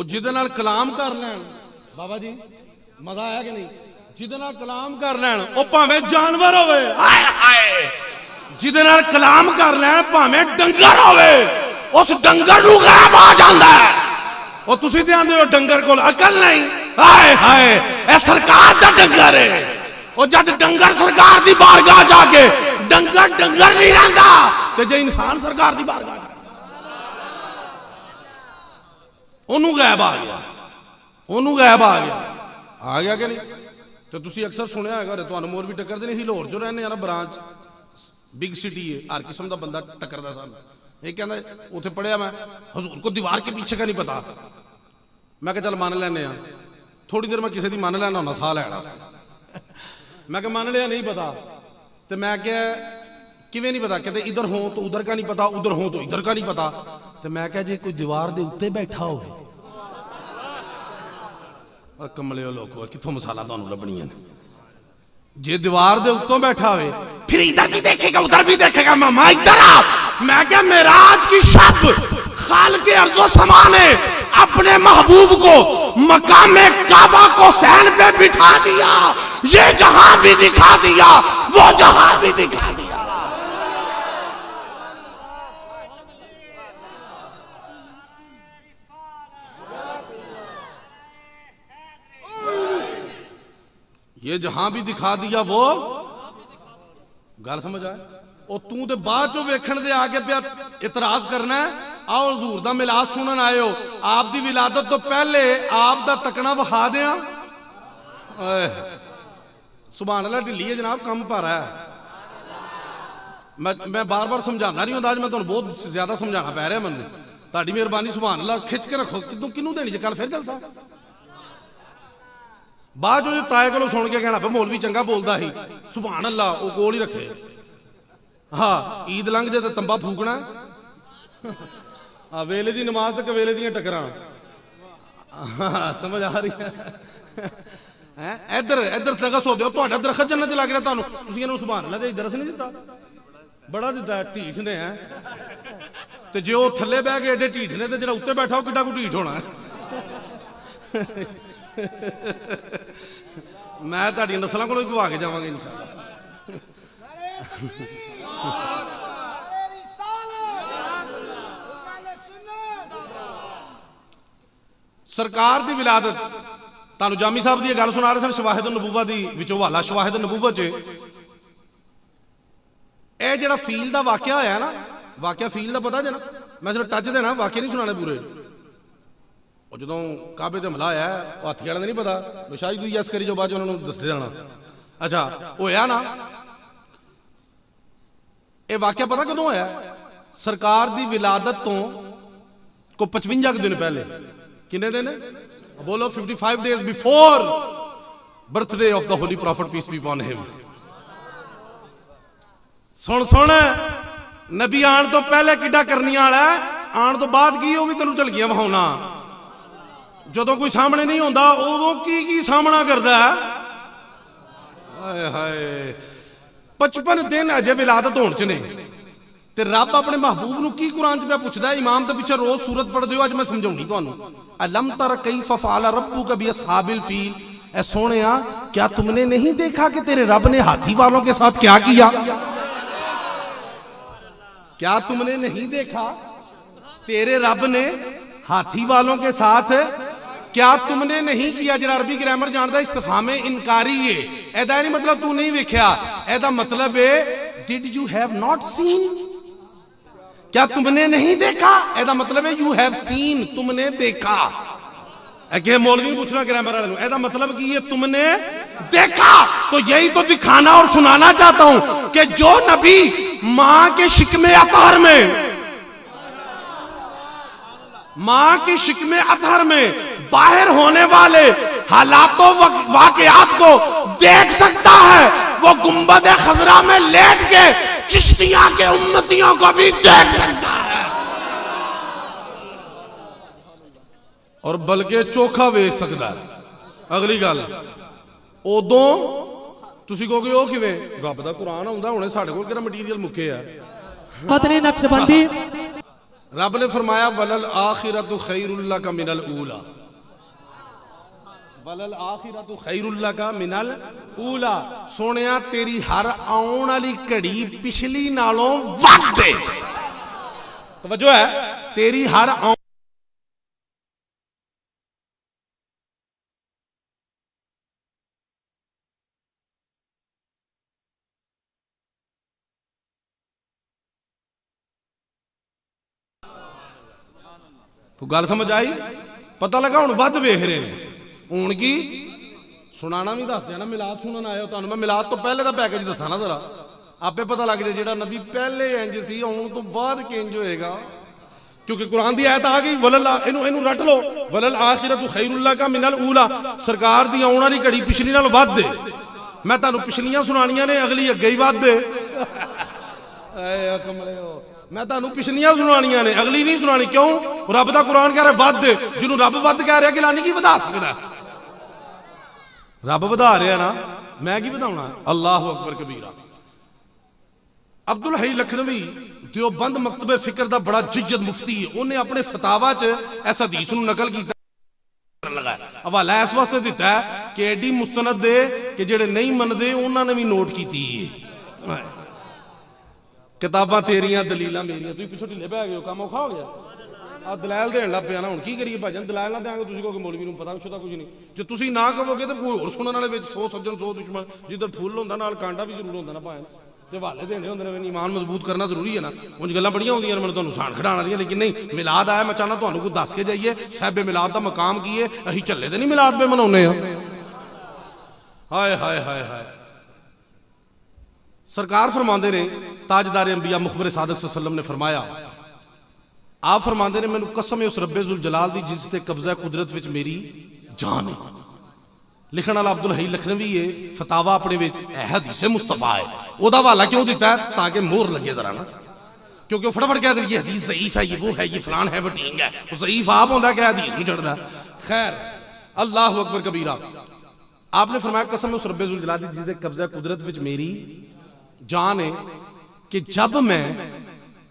जिदे नाल कलाम कर लैन बाबा जी, मजा आया कि नहीं? जिदे नाल कलाम कर लैन ओ भावें जानवर होवे, हाय हाय, जिदे नाल कलाम कर लैन भावें डंगर होवे, उस डंगर नूं गैब आ जांदा है। ओ तुसीं ते आंदे हो डंगर कोल अकल नहीं, हाय हाय ए सरकार दा डंगर है। ओ जद डंगर सरकार दी बारगाह जाके डंगर डंगर नहीं रहिंदा, ते जे इंसान सरकार दी बारगाह ओनू गैब आ गया, ओनू गैब आ गया कि नहीं? तो तुसी अक्सर सुनिया है, तुहानू मोर भी टक्कर नहीं, लाहौर जो रहने ना, ब्रांच बिग सिटी है, हर किस्म का बंदा टक्करदा सन। ये कहना उत्थे पढ़िया मैं, हजूर को दीवार के पीछे का नहीं पता। मैं चल मान लैने, थोड़ी देर मैं किसी की मान लैना होना साह लैन वास्ते। मैं मान लिया नहीं पता, तो मैं क्या किवें नहीं पता, कहते इधर हो तो उधर का नहीं पता, उधर हो तो इधर का नहीं पता। तो मैं क्या, जे कोई दीवार दे उत्ते बैठा हो, कमले लोगो कितों मसाला तुहानू लभणियां ने, जे दीवार दे उत्तों बैठा हो फिर इधर भी देखेगा उधर भी देखेगा, मामा इधर आ। मैं क्या, मेराज की शब खालिक़े अर्ज़ो समा ने अपने महबूब को मकामे काबा को सैन पे बिठा दिया, ये जहां भी दिखा दिया, वो जहां भी दिखा दिया। ये जहां भी दिखा दिया, वो गल समझ आए। और तू तो बाद चो वेखण दे आगे पे इतराज करना है। आओ हजूर दा मिलाद सुनन आए हो, आप दी विलादत तो पहले आप दा तकना विखा दें। सुभान अल्लाह, ढिली है जनाब, कम पर है। मैं बार बार समझाना नहीं होता, आज मैं तुहानू बहुत ज्यादा समझाना पै रहा। मैनू तुहाडी मेहरबानी, सुभान अल्लाह, खिच के रखो। किनू देनी जे कल फिर जलसा? बाद जो ताए को सुन के कहना मौलवी चंगा बोलता ही, सुभान अल्लाह, वो कोल ही रखे। हाँ, ईद लंघ जाए तो तंबा फूकना, वेले की नमाज तो कवेले दी टकरां। समझ आ रही है? इधर इधर सगा सो दो, दरखत जन्नत च लग रहा तुहानू, तुसीं इहनूं सुभान अल्लाह दे दरस नहीं दिता, बड़ा दिता है, ढीठ ने है। ते जे वो थल्ले बह गए एडे ढीठ ने, ते जेड़ा उत्ते बैठा वो किड्डा को ढीठ होना है। मैं तुहाडी नस्लों को गवा के जावांगा इंशाअल्लाह। सरकार दी विलादत, तानू जामी साहब दी गल सुना रहे सन शवाहिद नबूवा दी विचों हवाला शवाहिद नबूवा च ए जेड़ा फील दा वाकया होया ना, वाकया फील दा पता जे ना, मैं सिर्फ टच देना, वाकया नहीं सुनाने पूरे। और जो काबे ते हमला आया हाथी वाले नहीं पता, शायद दुई अस्करी जो बाद उन्होंने दस देना। अच्छा होया ना, ये वाकया पता कदों होया? सरकार दी विलादत तो को 55 दिन पहले, किन्ने दिन बोलो, 55 days before birthday of the holy prophet peace be upon him. सुन सुन, नबी आन तो पहले किड्डा करनी वाला है, आन तो बाद की, वो भी तेनू झलकियां वहाउना। जदों कोई सामने नहीं होता उदों की सामना करता है। हाय हाय, 55 दिन अजे विलादत होने च ने, ते रब अपने महबूब नू की कुरान च मैं पूछदा, इमाम दे पीछे रोज सूरत पढ़ दियो, अज मैं समझाऊंगी तुहानू। अलम तर कैफ फअल रब्बुका बि अस्हाबिल फील, ऐ सोहणिया क्या तुमने नहीं देखा कि तेरे रब ने हाथी वालों के साथ क्या किया? क्या तुमने नहीं देखा तेरे रब ने हाथी वालों के साथ क्या तुमने नहीं किया? जो अरबी ग्रामर जानता, इस्तिफाम इनकारी है, एदा नहीं मतलब तू नहीं वेख्या, एदा मतलब है did you have not seen, क्या तुमने नहीं देखा, एदा मतलब है यू हैव सीन, तुमने देखा। अगे मौलवी पूछना ग्रामर वाले, एदा मतलब की है तुमने देखा। तो यही तो दिखाना और सुनाना चाहता हूं कि जो नबी मां के शिकमे अतहर में, मां की शिकमे अतहर में बाहर होने वाले हालातों वाकयात को देख सकता है, वो गुंबद खजरा में लेट के चिश्तिया के उम्मतियों को भी देख सकता है, और बल्कि चोखा वेख सकता है। अगली गल, उदों तुसी कहोगे ओ किवें? रब दा कुरान आउंदा, हुणे साडे कोल किहड़ा मटीरियल मुक्के आ। मतनी नक्शबंदी, रब ने फरमाया वलल आखिरतु खैरुल लका मिनल ऊला, वलल आखिरतु खैरुल लका मिनल ऊला। सोनिया तेरी हर आउण वाली घड़ी पिछली नालों वध है। तवज्जो है, तेरी हर गल समझ आई? पता लगा हुण वध वेख रहे हैं। हुण की सुनाना भी दस देना, मिलाद सुनन आए हो, तुहानू मैं मिलाद तो पहले का पैकेज दसा ना, जरा आपे पता लग जाए जेड़ा नबी पहले इंज सी आउण तो बाद किंज होएगा। क्योंकि कुरान दी आयत आ गई, वलल इनू रट लो, वलल आखिरतु खैरुल लका मिनल ऊला, सरकार दी आउण वाली घड़ी पिछली नाल वध है। मैं तुहानू पिछलियां सुनानियां ने, अगली अगे ही वध है। ਐ ਕਮਲੇ ਹੋ मैं ਤੁਹਾਨੂੰ ਪਿਛਲੀਆਂ ਸੁਣਾਣੀਆਂ ਨੇ ਅਗਲੀ ਨਹੀਂ ਸੁਣਾਣੀ ਕਿਉਂ ਰੱਬ ਦਾ ਕੁਰਾਨ ਕਹਿ ਰਿਹਾ ਵੱਧ ਜਿਹਨੂੰ ਰੱਬ ਵੱਧ ਕਹਿ ਰਿਹਾ ਗਿਲਾਨੀ ਕੀ ਵਧਾ ਸਕਦਾ ਰੱਬ ਵਧਾ ਰਿਹਾ ਨਾ ਮੈਂ ਕੀ ਵਧਾਉਣਾ ਅੱਲਾਹੁ ਅਕਬਰ ਕਬੀਰਾ ਅਬਦੁਲ ਹਈ ਲਖਨਵੀ ਦਿਓਬੰਦ ਮਕਤਬੇ ਫਿਕਰ ਦਾ ਬੜਾ ਜਿੱਜਦ ਮੁਫਤੀ ਹੈ ਉਹਨੇ ਆਪਣੇ ਫਤਾਵਾ 'ਚ ਇਸ ਹਦੀਸ ਨੂੰ ਨਕਲ ਕੀਤਾ ਲਗਾ ਹਵਾਲਾ ਇਸ ਵਾਸਤੇ ਦਿੱਤਾ ਕਿ ਐਡੀ ਮੁਸਤਨਦ ਦੇ ਕਿ ਜਿਹੜੇ ਨਹੀਂ ਮੰਨਦੇ ਉਹਨਾਂ ਨੇ ਵੀ ਨੋਟ ਕੀਤੀ ਹੈ ਕਿਤਾਬਾਂ ਤੇਰੀਆਂ ਦਲੀਲਾਂ ਮੇਰੀਆਂ ਤੁਸੀਂ ਪਿੱਛੋਂ ਢਿੱਲੇ ਪੈ ਗਏ ਹੋ ਕੰਮ ਔਖਾ ਹੋ ਗਿਆ ਆ ਦਲਾਲ ਦੇਣ ਲੱਗ ਪਿਆ ਨਾ ਹੁਣ ਕੀ ਕਰੀਏ ਭਾਜਨ ਦਲਾਲ ਨਾ ਦੇਾਂਗੇ ਤੁਸੀਂ ਕਹੋਗੇ ਮੌਲਵੀ ਨੂੰ ਪਤਾ ਕੁਛ ਤਾਂ ਕੁਝ ਨਹੀਂ ਜੇ ਤੁਸੀਂ ਨਾ ਕਹੋਗੇ ਤਾਂ ਕੋਈ ਹੋਰ ਸੁਣਨ ਵਾਲੇ ਵਿੱਚ 100 ਸੱਜਣ 100 ਦੁਸ਼ਮਣ ਜਿੱਧਰ ਫੁੱਲ ਹੁੰਦਾ ਨਾਲ ਕਾਂਡਾ ਵੀ ਜ਼ਰੂਰ ਹੁੰਦਾ ਨਾ ਭਾਵੇਂ ਤੇ ਹਵਾਲੇ ਦੇਣੇ ਹੁੰਦੇ ਨੇ ਈਮਾਨ ਮਜ਼ਬੂਤ ਕਰਨਾ ਜ਼ਰੂਰੀ ਹੈ ਨਾ ਉਂਝ ਗੱਲਾਂ ਬੜੀਆਂ ਹੁੰਦੀਆਂ ਨੇ ਮੈਨੂੰ ਤੁਹਾਨੂੰ ਸਾਨ ਖਿਡਾਉਣ ਵਾਲੀਆਂ ਲੇਕਿਨ ਨਹੀਂ ਮਿਲਾਦ ਆਇਆ ਮੈਂ ਚਾਹਨਾ ਤੁਹਾਨੂੰ ਕੋਈ ਦੱਸ ਕੇ ਜਾਈਏ ਸਾਹਿਬੇ ਮਿਲਾਦ ਦਾ ਮਕਾਮ ਕੀ ਹੈ ਅਸੀਂ ਝੱਲੇ ਤੇ ਨਹੀਂ ਮਿਲਾਦ ਪੇ ਮਨਾਉਂਦੇ ਆ ਹਾਏ ਹਾਏ ਹਾਏ ਹਾਏ सरकार फरमाते ने ताजदार अंबिया मुखबर सादक सल्लम ने फरमाया आप फरमाते ने मैनू कसम है उस रब्बे जुल जलाल दी जिस ते कब्जा कुदरत विच मेरी जान है लिखण वाला अब्दुल हई लखनवी है फतावा अपने विच हदीस मुस्तफा है ओदा हवाला क्यों दिता है ताकि मोहर लगे जरा ना क्योंकि वो फटाफट कह देंगे हदीस ज़ईफ है ये वो है ये फलान है वो ढींग है वो ज़ईफ आप होंदा क्या हदीस में चढ़ता खैर अल्लाह अकबर कबीरा आपने फरमाया कसम उस रब्बे जुल जलाल दी जिस ते कब्जा कुदरत विच मेरी जान है कि जब मैं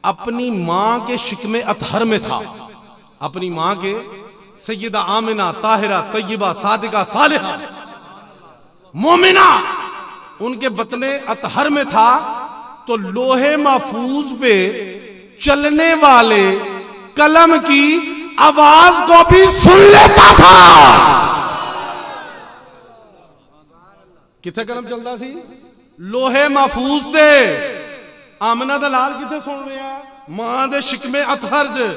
अपनी मां के शिकमे अतहर में था अपनी मां के सैयदा आमिना ताहिरा तय्यबा सादिका सालिहा मोमिना उनके बतने अतहर में था तो लोहे महफूज पे चलने वाले कलम की आवाज को भी सुन लेता था किथे कलम चलता सी लोहे महफूज ते आमना दा लाल किथे सुन रहा मां दे शिकमे अतहर च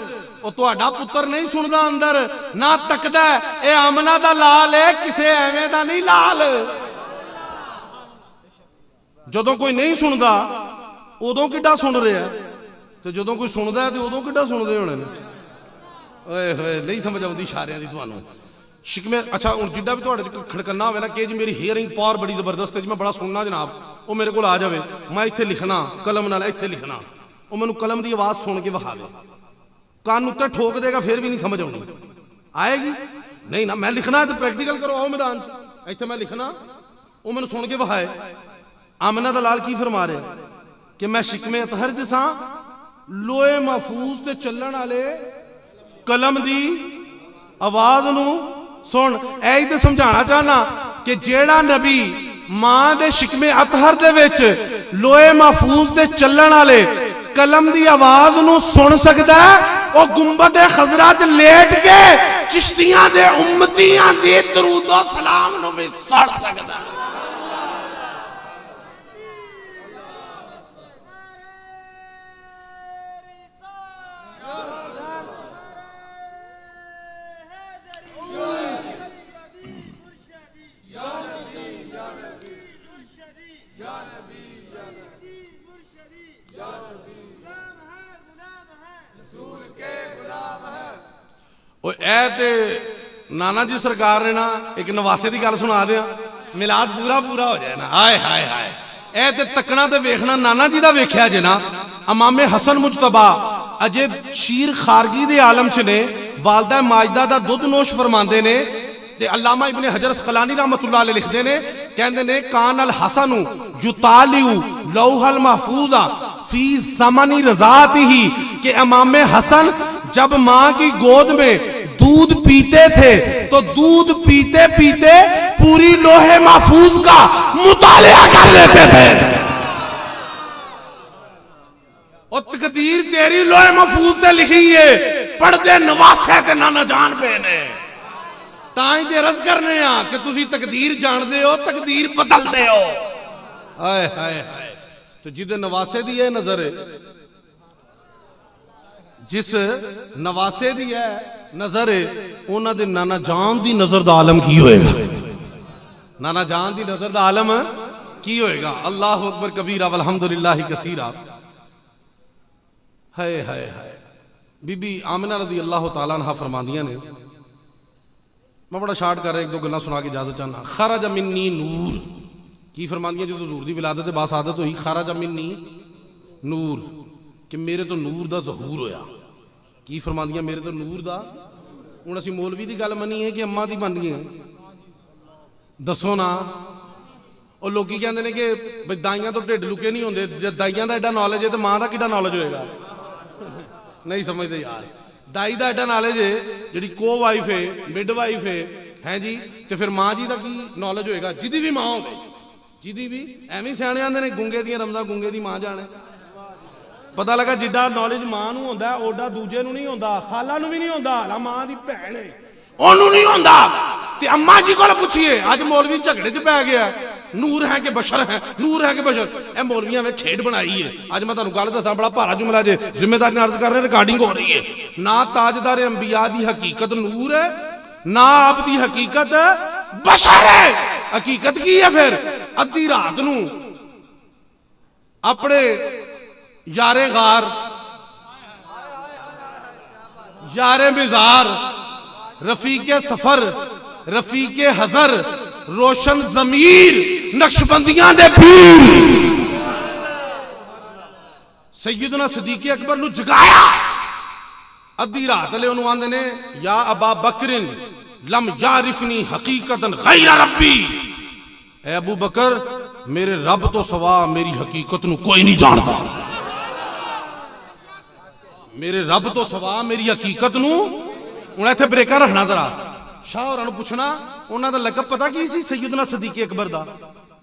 ਉਹ ਤੁਹਾਡਾ ਪੁੱਤਰ ਨਹੀਂ ਸੁਣਦਾ ਅੰਦਰ ਨਾ ਤੱਕਦਾ ਇਹ ਆਮਨਾ ਦਾ ਲਾਲ ਹੈ ਕਿਸੇ ਐਵੇਂ ਦਾ ਨਹੀਂ ਲਾਲ ਜਦੋਂ ਕੋਈ ਨਹੀਂ ਸੁਣਦਾ ਉਦੋਂ ਕਿੱਡਾ ਸੁਣ ਰਿਹਾ ਤੇ ਜਦੋਂ ਕੋਈ ਸੁਣਦਾ ਤੇ ਉਦੋਂ ਕਿੱਡਾ ਸੁਣਦੇ ਹੋਣੇ ਨੇ ਓਏ ਹੋਏ ਨਹੀਂ ਸਮਝ ਆਉਂਦੀ ਇਸ਼ਾਰਿਆਂ ਦੀ ਤੁਹਾਨੂੰ शिकमे अच्छा हूँ जिड्डा भी थोड़े खड़कना हो ना कि जी मेरी हेयरिंग पावर बड़ी जबरदस्त है जी मैं बड़ा सुनना जनाब वो मेरे को आ जाए मैं इत्थे लिखना कलम नाल इत्थे लिखना वो मैनू कलम की आवाज़ सुन के विखा दे कान उत्ते ठोक देगा फिर भी नहीं समझ आनी आएगी नहीं ना मैं लिखना है तो प्रैक्टिकल करो आओ मैदान च इत्थे मैं लिखना वो मैनू सुन के विखाए आमना दा लाल की फरमा रहे कि मैं शिकमे अतहर च सां लोहे महफूज ते चलण वाले कलम की आवाज़ नू सुन ऐ ते समझाना चाहना कि जेड़ा नबी मां दे शिकमे अतहर दे विच लोहे महफूज दे चलण वाले कलम दी आवाज नू सुन सकदा है ओ गुंबद खजरा च लेट के चिश्तियां दे उम्मतियां दे दरूदो सलाम नू भी सड़ सकदा है नाना जी सरकार ने ना एक नवासे की गल सुना दिया मिलाद पूरा पूरा हो जाए ना हाय हाय हाय ए ते तकना ते वेखना नाना जी दा वेख्या जे ना इमामे हसन मुजतबा अजे शीर खारगी दे आलम च ने वालदा माजदा दा दुध नोश फरमांदे ने ते अल्लामा इब्ने हजर अस्कलानी रहमतुल्लाह अलैह लिखदे ने कहंदे ने कान अल हसनु युतालिउ लौहल महफूजा फी ज़मानी रज़ातिही कि इमामे हसन जब मां की गोद में दूध पीते थे तो दूध पीते पीते पूरी लोहे महफूज का मुतालिया कर लेते थे और तकदीर तेरी लोहे महफूज से लिखी है पढ़ते नवासे के नाना जान पे ने ताई ते रस करने आ कि तुसी तकदीर जानते हो तकदीर बदलते हो हाय हाय हाय तो जिदे नवासे दी है नजर जिस नवासे दी है नजर उन्हां दे नाना जान दी नजर दा आलम की होएगा नाना जान दी नजर दा आलम की होएगा अल्लाह अकबर कबीरा वल्हम्दुलिल्लाहि कसीरा हाय हाय हाय बीबी आमिना रज़ी अल्लाह तआला अन्हा फरमांदियां ने मैं बड़ा शार्ट कर रहा एक दो गल्लां सुना के इजाजत चाहना खरज मिन्नी नूर की फरमांदियां जो हुजूर दी विलादत ते बासादत हुई खरज मिन्नी ਨੂਰ ਕਿ ਮੇਰੇ ਤੋਂ ਨੂਰ ਦਾ ਜ਼ਹੂਰ ਹੋਇਆ। ਕੀ ਫਰਮਾਉਂਦੀਆਂ ਮੇਰੇ ਤੋਂ ਨੂਰ ਦਾ? ਹੁਣ ਅਸੀਂ ਮੌਲਵੀ ਦੀ ਗੱਲ ਮੰਨੀਏ ਕਿ ਅੰਮਾ ਦੀ ਮੰਨੀਏ? ਦੱਸੋ ਨਾ। ਉਹ ਲੋਕੀ ਕਹਿੰਦੇ ਨੇ ਕਿ ਬਈ ਦਾਈਆਂ ਤੋਂ ਢਿੱਡ ਲੁਕੇ ਨਹੀਂ ਹੁੰਦੇ। ਜੇ ਦਾਈਆਂ ਦਾ ਐਡਾ ਨੌਲੇਜ ਹੈ ਤਾਂ ਮਾਂ ਦਾ ਕਿੱਡਾ ਨੌਲੇਜ ਹੋਏਗਾ? ਨਹੀਂ ਸਮਝਦੇ ਯਾਰ। ਦਾਈ ਦਾ ਐਡਾ ਨੌਲੇਜ ਹੈ, ਜਿਹੜੀ ਕੋ ਵਾਈਫ ਹੈ, ਮਿਡ ਵਾਈਫ ਹੈ ਜੀ, ਤੇ ਫਿਰ ਮਾਂ ਜੀ ਦਾ ਕੀ ਨੌਲੇਜ ਹੋਏਗਾ? ਜਿਹਦੀ ਵੀ ਮਾਂ ਹੋਵੇ, ਜਿਹਦੀ ਵੀ। ਐਵੇਂ ਸਿਆਣੇ ਆਂਦੇ ਨੇ ਗੁੰਗੇ ਦੀਆਂ ਰਮਜ਼ਾਂ ਗੁੰਗੇ ਦੀ ਮਾਂ ਜਾਣੇ। ਪਤਾ ਲੱਗਾ ਜਿੱਡਾ ਨੌਲੇਜ ਮਾਂ ਨੂੰ ਹੁੰਦਾ ਓਡਾ ਦੂਜੇ ਨੂੰ ਨਹੀਂ ਹੁੰਦਾ, ਖਾਲਾ ਨੂੰ ਵੀ ਨਹੀਂ ਹੁੰਦਾ। ਲਾ ਮਾਂ ਦੀ ਭੈਣ ਹੈ ਉਹਨੂੰ ਨਹੀਂ ਹੁੰਦਾ। ਤੇ ਅੰਮਾ ਜੀ ਕੋਲ ਪੁੱਛੀਏ, ਅੱਜ ਮੌਲਵੀ ਝਗੜੇ 'ਚ ਪੈ ਗਿਆ, ਨੂਰ ਹੈ ਕਿ ਬਸ਼ਰ ਹੈ, ਨੂਰ ਹੈ ਕਿ ਬਸ਼ਰ। ਇਹ ਮੌਲਵੀਆਂ ਵਿੱਚ ਖੇਡ ਬਣਾਈ ਹੈ। ਅੱਜ ਮੈਂ ਤੁਹਾਨੂੰ ਗੱਲ ਦੱਸਾਂ, ਬੜਾ ਭਾਰਾ ਜੁਮਲਾ ਜੇ, ਜ਼ਿੰਮੇਦਾਰੀ ਨਾਲ ਅਰਜ਼ ਕਰ ਰਹੇ, ਰਿਕਾਰਡਿੰਗ ਹੋ ਰਹੀ ਹੈ। ਨਾ ਤਾਜਦਾਰ ਅੰਬਿਆ ਦੀ ਹਕੀਕਤ ਨੂਰ ਹੈ, ਨਾ ਆਪ ਦੀ ਹਕੀਕਤ ਬਸ਼ਰ ਹੈ। ਹਕੀਕਤ ਕੀ ਹੈ ਫਿਰ? ਅੱਧੀ ਰਾਤ ਨੂੰ ਆਪਣੇ यारे गार, यारे मिजार, रफीके सफर, रफीके हजर, रोशन जमीर, नक्शबंदियां दे पीर सैयदना सदीक अकबर नु जगाया। अद्धी रात ले उन्होंने आंदे ने, या अबा बकरिन लम यारिफनी हकीकतन गैर रब्बी। ए अबू बकर, मेरे रब तो सवा मेरी हकीकत नु कोई नहीं जानता। मेरे रब तो सवा मेरी हकीकत नूं। हुण इत्थे ब्रेका रखना जरा। शाह होरां नूं पुछना, उन्हां दा लकब पता की सी? सैयदना सदीक अकबर दा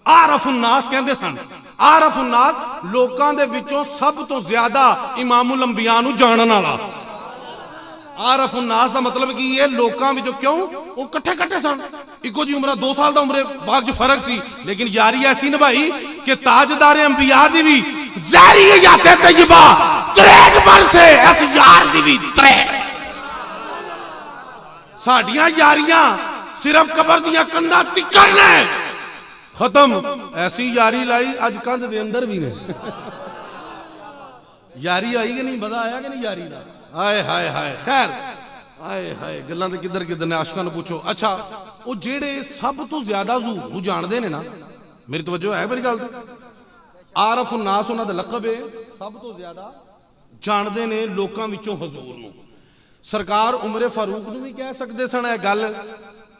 आरफ उन्नास कहंदे सन। आरफ उन्नास लोकां दे विचों सब तो ज्यादा इमामुल अंबिया नूं जानन वाला। आरफ उन्नास दा मतलब की है? लोकां विचों। क्यों? वो कट्ठे कट्ठे सन, इको जी उम्र, 2 साल दा उम्रे बाग च फर्क सी, लेकिन यारी ऐसी निभाई कि ताजदार अंबिया दी भी ज़हरी याते तय्यबा त्रेक पर से इस यार दी भी त्रेक। साडियां यारियां सिर्फ कबर दियां कंधा टिकर ने, खत्म। ऐसी यारी लाई अज कंध दे अंदर भी ने। यारी आई कि नहीं? मजा आया कि नहीं यारी दा? हाय हाय हाय। खैर, हाय हाय, गल्लां ते किधर किधर ने, आशिकां नूं पुछो। अच्छा, वो जेड़े सब तो ज्यादा ज़हूर नूं जानदे ने ना, मेरी तवज्जो है मेरी गल ते? आरफ उन्नास उन्हां दा लकब है, सब तो ज्यादा जानदे ने लोकां विचों हजूर नूं। सरकार उमरे फारूक नूं भी कह सकदे सन इह गल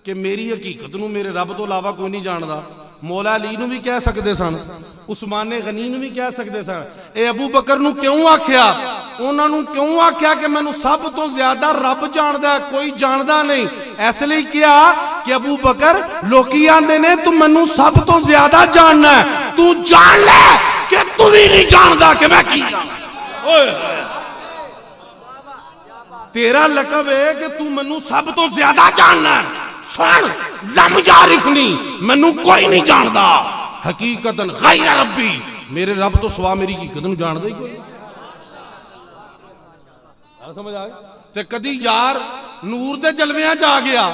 कि मेरी हकीकत नूं मेरे रब तो इलावा कोई नहीं जानदा। मौला अली नूं भी कह सकदे सन, उस्माने गनी नूं भी कह सकदे सन। ए अबू बकर नूं क्यों आख्या? उन्हां नूं क्यों आख्या कि मैनूं सब तो ज्यादा रब जानदा है, कोई जानदा नहीं? इसलिए किया कि अबू बकर, लोकी आंदे ने तू मैनूं सब तो ज्यादा जानना है, तू जान ले कि तू भी नहीं जानदा कि मैं की। तेरा लकब है कि तू मैनूं सब तो ज्यादा जानना है। सुन, लम यारिफनी, मैनूं कोई नहीं जानदा हकीकतन गैर रब्बी, मेरे रब तो सवा मेरी हकीकत नूं जानदा ही कोई। समझ आ गई? ते कदी यार नूर दे जलवियां च आ गया,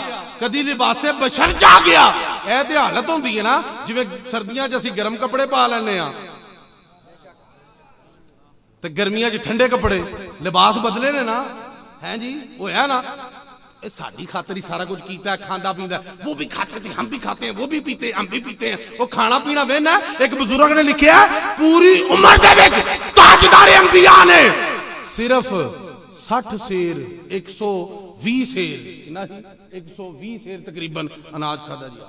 कदी लिबासे बशर च आ गया। यह ते हालत होंदी है ना, जिवें सर्दियां च असीं गर्म कपड़े पा लैंदे आ ते गर्मियां च ठंडे कपड़े, लिबास बदले ने ना, हैं जी? वो है ना, साड़ी खातर ही सारा कुछ कीता है, खांदा पींदा। वो भी खाते थे, हम भी खाते हैं, वो भी पीते हैं, हम भी पीते हैं। वो खाना पीना वेना। एक बुजुर्ग ने लिखा है, पूरी उम्र दे विच ताजदार अंबिया ने सिर्फ 60 सेर 120 सेर नहीं 120 सेर तकरीबन अनाज खादा जी।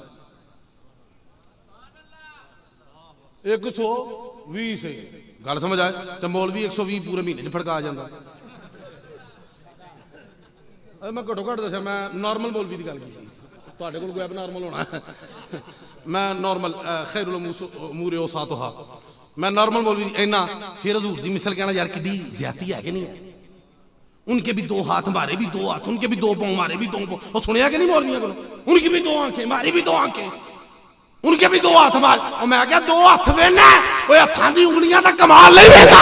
120 सेर, गल समझ आए? तो मौलवी 120 पूरे महीने च फड़का जाता। मैं घट्टो घट दसा, मैं नॉर्मल मौलवी की गल की, तुहाडे कोल कोई ऐब नॉर्मल होना। मैं नॉर्मल खैरुल उमूर औसातुहा, मैं नॉर्मल मौलवी इन्ना। फिर हजूर की मिसल कहना, यार किड्डी ज्यादती है कि नहीं है? उनके भी 2 हाथ, हमारे भी 2 हाथ, उनके भी 2 पाँव, हमारे भी 2 पाँव। सुनिया कि नहीं मौलवियों को? उनकी भी 2 आंखें, हमारी भी 2 आंखें, उनके भी 2 हाथ हमारे। और मैं क्या 2 हाथ वेना, वो हथां दी उंगलियां दा कमाल नहीं वेंदा।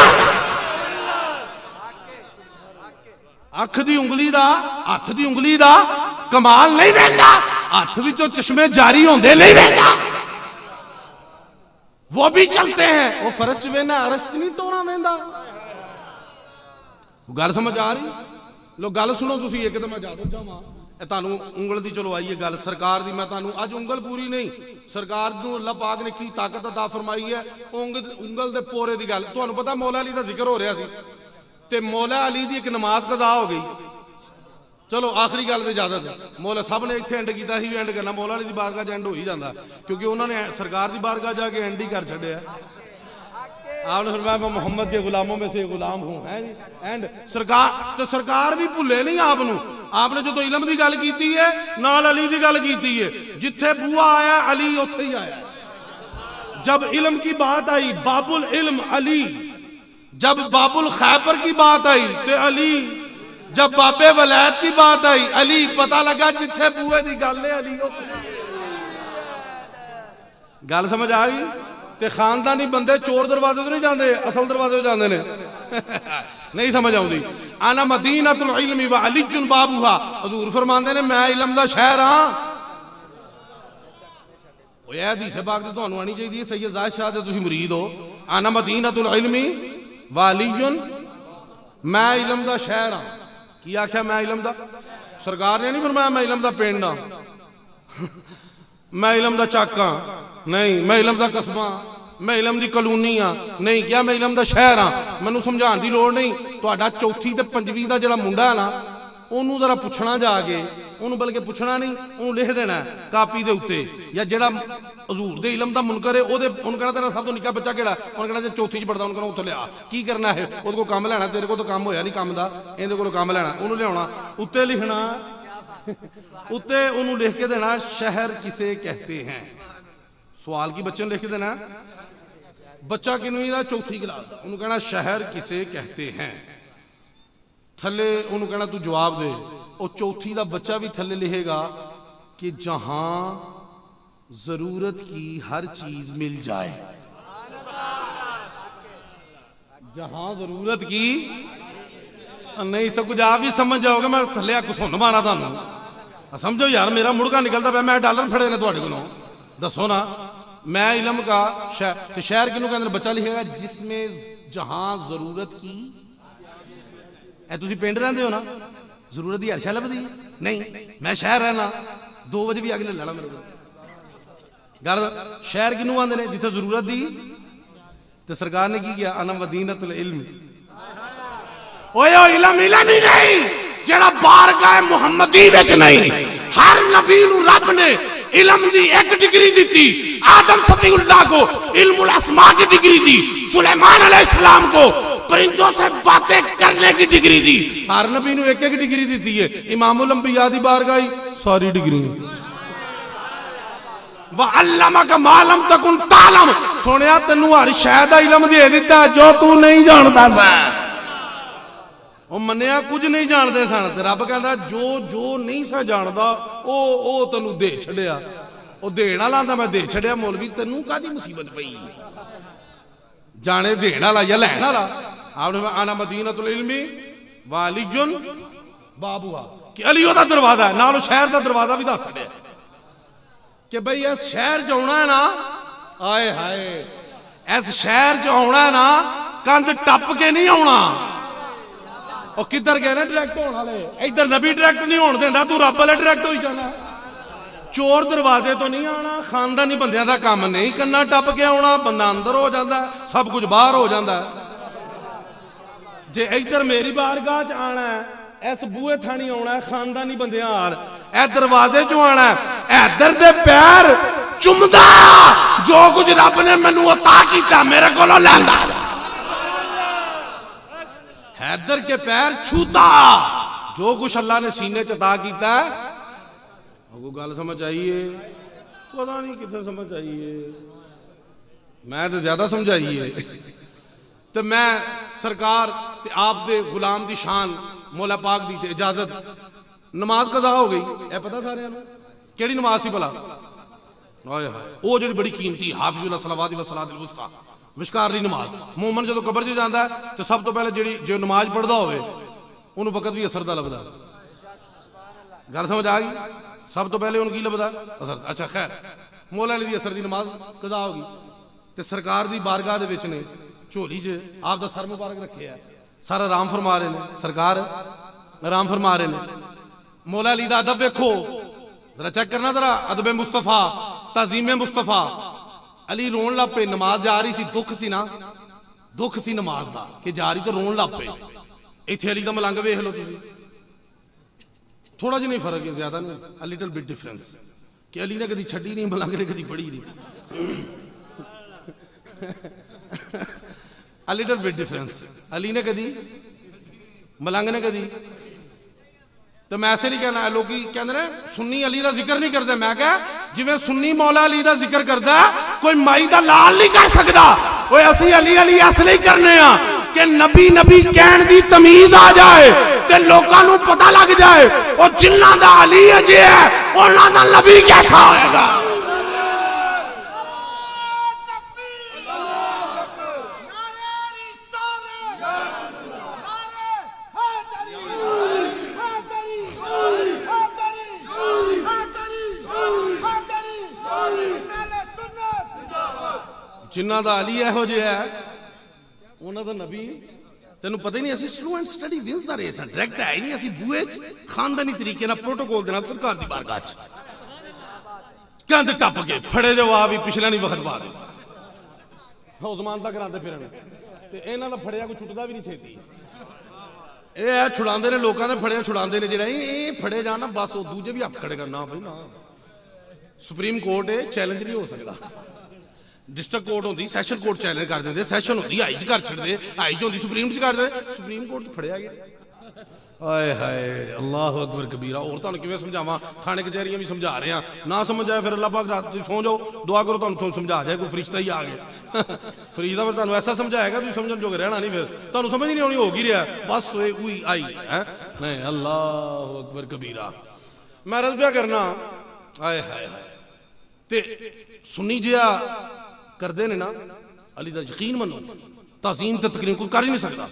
अख दी उंगली दा, हथ दी उंगली दा कमाल नहीं वेंदा। हथ विचों चश्मे जारी होंदे नहीं वेंदा। वो भी चलते हैं, वो फर्ज च वेना, अरश नहीं टोरा वेंदा। गल समझ आ रही? लो गल सुनो तुसी, एक तो मैं ज्यादा चाहवां ਇਹ ਤੁਹਾਨੂੰ ਉਂਗਲ ਦੀ ਚਲੋ ਆਈਏ ਗੱਲ ਸਰਕਾਰ ਦੀ। ਮੈਂ ਤੁਹਾਨੂੰ ਅੱਜ ਉਂਗਲ ਪੂਰੀ ਨਹੀਂ, ਸਰਕਾਰ ਨੂੰ ਅੱਲਾਹ ਪਾਕ ਨੇ ਕੀ ਤਾਕਤ ਅਤਾ ਫਰਮਾਈ ਹੈ, ਉਂਗਲ ਦੇ ਪੋਰੇ ਦੀ ਗੱਲ। ਤੁਹਾਨੂੰ ਪਤਾ ਮੌਲਾ ਅਲੀ ਦਾ ਜ਼ਿਕਰ ਹੋ ਰਿਹਾ ਸੀ ਤੇ ਮੌਲਾ ਅਲੀ ਦੀ ਇੱਕ ਨਮਾਜ਼ ਕਜ਼ਾ ਹੋ ਗਈ। ਚਲੋ ਆਖਰੀ ਗੱਲ ਤੇ ਇਜਾਜ਼ਤ ਹੈ, ਮੌਲਾ ਸਾਹਿਬ ਨੇ ਇੱਥੇ ਐਂਡ ਕੀਤਾ ਸੀ, ਐਂਡ ਕਰਨਾ ਮੌਲਾ ਅਲੀ ਦੀ ਬਾਰਗਾਹ 'ਚ ਐਂਡ ਹੋ ਹੀ ਜਾਂਦਾ, ਕਿਉਂਕਿ ਉਹਨਾਂ ਨੇ ਸਰਕਾਰ ਦੀ ਬਾਰਗਾਹ ਜਾ ਕੇ ਐਂਡ ਹੀ ਕਰ ਛੱਡਿਆ। आपने फरमाया मैं मोहम्मद के गुलामों में से गुलाम हूं, है जी। एंड सरकार तो सरकार भी भुले नहीं आपनू। आपने जो तो इलम की गल की है नाल अली की गल की है, जिथे बुआ आया अली उत्थे ही आया। जब इलम की बात आई बाबुल इल्म अली, जब बाबुल खैबर की बात आई तो अली, जब बाबे वलैत की बात आई अली। पता लगा जिथे बुए की गल है अली गल समझ आ गई। ते खानदानी बंदे चोर दरवाजे तो नहीं जाते, असल दरवाजे तो जाते हैं। नहीं समझ आती। आना मदीनतुल इल्मी व अलीजुन बाबूहा, हजूर फरमाते ने मैं इलम दा शहर हां। ओए हदीस पाक ते तुहानू आनी चाहिए, सैयद जाहिद शाह दे तुसीं मुरीद हो। आना मदीनतुल इल्मी व अलीजुन, मैं इलम दा शहर हां। की आख्या मैं इलम दा? सरकार ने नहीं फरमाया मैं इलम दा पिंड हां, मैं इलम दा चक हां, नहीं मैं इलम दा कस्बा, मैं इलम दी कलोनी हाँ, नहीं क्या मैं इलम दा शहर हाँ। मैनू समझाने की लोड़ नहीं। तुहाडा चौथी ते पंजवीं दा जिहड़ा मुंडा है ना, उन्होंने जरा पुछना जाके, उन्होंने बल्कि पुछना नहीं, उन्होंने लिख देना कापी दे उत्ते, या जिहड़ा हजूर दे इलम दा मुनकर है ओदे उन्होंने कहना तेरा सब तो निक्का बच्चा किहड़ा, उन्होंने कहना चौथी च पढ़दा, उन्होंने कहना उत्थे लिया की करना है, उहदे कोल काम लैना, तेरे कोल तो काम होया नहीं काम दा, इहदे कोल काम लैना, उन्होंने लियाउणा उत्ते लिखना उत्ते उन्होंने लिख के देना शहर किसे कहते हैं। सवाल की बच्चे ने लिख देना, बच्चा किनवीं दा चौथी क्लास दा, उन्होंने कहना शहर किसे कहते हैं। थले उन्होंने कहना तू जवाब दे, और चौथी दा बच्चा भी थले लिखेगा कि जहां जरूरत की हर चीज मिल जाए, जहां जरूरत की। नहीं सब कुछ आप भी समझ जाओगे, मैं थले कुछ सुन मारा तुहानू समझो यार, मेरा मुड़का निकलता पाया, मैं डॉलर फड़े ने तुहाडे कोलों, दसो ना। मैं इलम का शहर, शहर किनू कहंदे, बच्चा लिखेगा जिसमें जहां जरूरत की। ए तुसीं पिंड रहिंदे हो ना, जरूरत दी हर शै लभदी नहीं, मैं शहर रहना 2 बजे भी आके ले लेना मेरे को गल। शहर किनू आंदे ने जिथे जरूरत दी। ते सरकार ने की किया, अना मदीनतुल इल्म। ओए ओ इलम इलम ही नहीं जेड़ा बारगाह मुहम्मदी विच नहीं। हर नबी नू रब ने इलम दी एक डिग्री दी। आदम सफीउल्लाह को इल्मुल अस्मा की डिग्री दी, सुलेमान अलैहिस्सलाम को परिंदों से बातें करने की डिग्री दी। हर नबी नू एक एक डिग्री दी है। इमामुल अंबिया दी बारगाह सारी डिग्री। व अल्लमका मा लम तकुन तालम, सुनिया तैनू हर शै दा इलम दे दिता जो तू नहीं जानदा सा। ਉਹ ਮੰਨਿਆ ਕੁਝ ਨਹੀਂ ਜਾਣਦੇ ਸਨ, ਤੇ ਰੱਬ ਕਹਿੰਦਾ ਜੋ ਜੋ ਨਹੀਂ ਸਾ ਜਾਣਦਾ ਉਹ ਤੈਨੂੰ ਦੇ ਛੱਡਿਆ। ਉਹ ਦੇਣ ਵਾਲਾ ਤਾਂ ਮੈਂ ਦੇ ਛੱਡਿਆ। ਮੌਲਵੀ ਤੈਨੂੰ ਕਾਹਦੀ ਮੁਸੀਬਤ ਪਈ, ਜਾਣੇ ਦੇਣ ਵਾਲਾ ਜਾਂ ਲੈਣ ਵਾਲਾ। ਆਪਨੇ ਆਨਾ ਮਦੀਨਤੁਲ ਇਲਮੀ ਵਾਲੀजुन ਬਾਬੂਹਾ, ਕਿ ਅਲੀ ਉਹਦਾ ਦਰਵਾਜ਼ਾ ਹੈ, ਨਾਲ ਉਹ ਸ਼ਹਿਰ ਦਾ ਦਰਵਾਜ਼ਾ ਵੀ ਦੱਸ ਛੱਡਿਆ ਕਿ ਬਈ ਇਸ ਸ਼ਹਿਰ ਚ ਆਉਣਾ ਹੈ ਨਾ, ਆਏ ਹਾਏ ਇਸ ਸ਼ਹਿਰ ਚ ਆਉਣਾ ਹੈ ਨਾ, ਕੰਧ ਟੱਪ ਕੇ ਨਹੀਂ ਆਉਣਾ। ਉਹ ਕਿੱਧਰ ਗਏ ਨੇ ਡਾਇਰੈਕਟ ਹੋਣ ਵਾਲੇ, ਇੱਧਰ ਨਬੀ ਡਾਇਰੈਕਟ ਨਹੀਂ ਹੋਣ ਦਿੰਦਾ, ਤੂੰ ਰੱਬ ਵਾਲੇ ਡਾਇਰੈਕਟ ਹੋਈ ਜਾਣਾ। ਚੋਰ ਦਰਵਾਜ਼ੇ ਤੋਂ ਨਹੀਂ ਆਉਣਾ, ਖਾਨਦਾਨੀ ਬੰਦਿਆਂ ਦਾ ਕੰਮ ਨਹੀਂ ਕੰਨਾਂ ਟੱਪ ਕੇ ਆਉਣਾ। ਬੰਦਾ ਅੰਦਰ ਹੋ ਜਾਂਦਾ, ਸਭ ਕੁਝ ਬਾਹਰ ਹੋ ਜਾਂਦਾ। ਜੇ ਇੱਧਰ ਮੇਰੀ ਬਾਰਗਾਹ ਚ ਆਣਾ, ਇਸ ਬੂਹੇ ਥਾਣੀ ਆਉਣਾ, ਖਾਨਦਾਨੀ ਬੰਦਿਆਂ ਹਾਲ ਇਹ ਦਰਵਾਜ਼ੇ ਚੋਂ ਆਣਾ, ਇੱਧਰ ਦੇ ਪੈਰ ਚੁੰਮਦਾ ਜੋ ਕੁਝ ਰੱਬ ਨੇ ਮੈਨੂੰ ਅਤਾ ਕੀਤਾ ਮੇਰੇ ਕੋਲੋਂ ਲੈਂਦਾ। हैदर के पैर छूता जो कुछ अल्लाह ने सीने च अता किया। वो गल समझ आइए, पता नहीं कितने समझ आइए, मैं तो ज्यादा समझाइए। तो मैं सरकार ते आप दे गुलाम दी शान मौला पाक दी इजाजत नमाज कज़ा हो गई। ए पता सारे केड़ी नमाज सी भला? हाय हाय वो जी बड़ी कीमती हाफिजुल सलावात व सलातिल वुस्ता विशकारली नमाज। मोमन जो कबर च जाता है तो सब तो पहले जी जो नमाज पढ़ता हो वक्त भी असर का लभदा। गल समझ आ गई? सब तो पहले उनकी लभदा असर। अच्छा खैर, मौला अली दी असर की नमाज कज़ा होगी तो सरकार की बारगाह दे विच ने झोली च आप दा सर मुबारक रखे है, सर आराम फरमा रहे हैं, सरकार आराम फरमा रहे हैं। मौला अली दा अदब वेखो जरा, चेक करना जरा, अदब मुस्तफा, तजीम मुस्तफा। अली रोन लग पे, नमाज जा रही सी, दुख सी ना, दुख सी नमाज दा कि जा रही तो रोन लग पे। इत्थे अली दा मलंग वेख लो तुसीं, थोड़ा जिहा नहीं फर्क है, ज्यादा नहीं, अ लिटिल बिट डिफरेंस कि अली ने कभी छड़ी नहीं, मलंग ने कभी पढ़ी नहीं। A little bit difference, Ali ने कभी, मलंग ने कभी। तो मैं ऐसे नहीं कहना, लोग कहते हैं सुन्नी अली का जिक्र नहीं करते। मैं कह जिवें सुन्नी मौला अली का जिक्र करता कोई माई का लाल नहीं कर सकता। ओए असी अली अली इसलिए करने आ कि नबी नबी कहने की तमीज आ जाए ते लोकां नूं पता लग जाए और जिन्हां दा अली अजे है उन्हां दा नबी कैसा होएगा। जिन्ना दा अली इहो जिहा है उन्हां दा नबी तेनू पता ही नहीं। असीं स्लो एंड स्टडी विंस दा रेस है, डायरेक्ट है ही नहीं। असीं बूहे च खानदानी तरीके नाल प्रोटोकॉल देना सरकार दी बारगाह च, कंध टप के फड़े जो आ भी पिछला नहीं वक्त पा दे उस्मान तक करांदे फिरन ते इन्हां दा फड़िया कोई छुटदा भी नहीं छेती। ये है छुड़ांदे ने लोकां दे, फड़िया छुड़ांदे ने। जेड़ा ये फड़े जाना बस वो दूजे भी हत्थ खड़े करना भाई ना। सुप्रीम कोर्ट है, चैलेंज नहीं हो सकता। डिस्ट्रिक्ट कोर्ट होंदी, सैशन कोर्ट चैलेंज कर देंगे, सैशन होंदी हाई च कर छड़दे, हाई च होंदी सुप्रीम च कर दे, सुप्रीम कोर्ट च फड़िया गया। हाय हाय अल्लाह अकबर कबीरा। और तुहानूं किवें समझावां, थाने कचहरियां भी समझा रहे हैं, ना समझ आए फिर अल्लाह पाक रात सो जाओ, दुआ करो तुहानूं समझा जाए, कोई फरिश्ता ही आ गया। फरिश्ता फिर तुहानूं ऐसा समझाएगा तुसीं समझण जोग रहना नहीं, फिर तुहानूं समझ नहीं आनी, हो ही रहा बस कोई आई है नहीं। अल्लाह अकबर कबीरा। मैं अर्ज़ पिया करना, हाय हाय हाय ते सुन्नी जिहा करते ने ना अली दा यकीन मनो, तज़ीम ते तकरीम कोई कर ही नहीं सकता।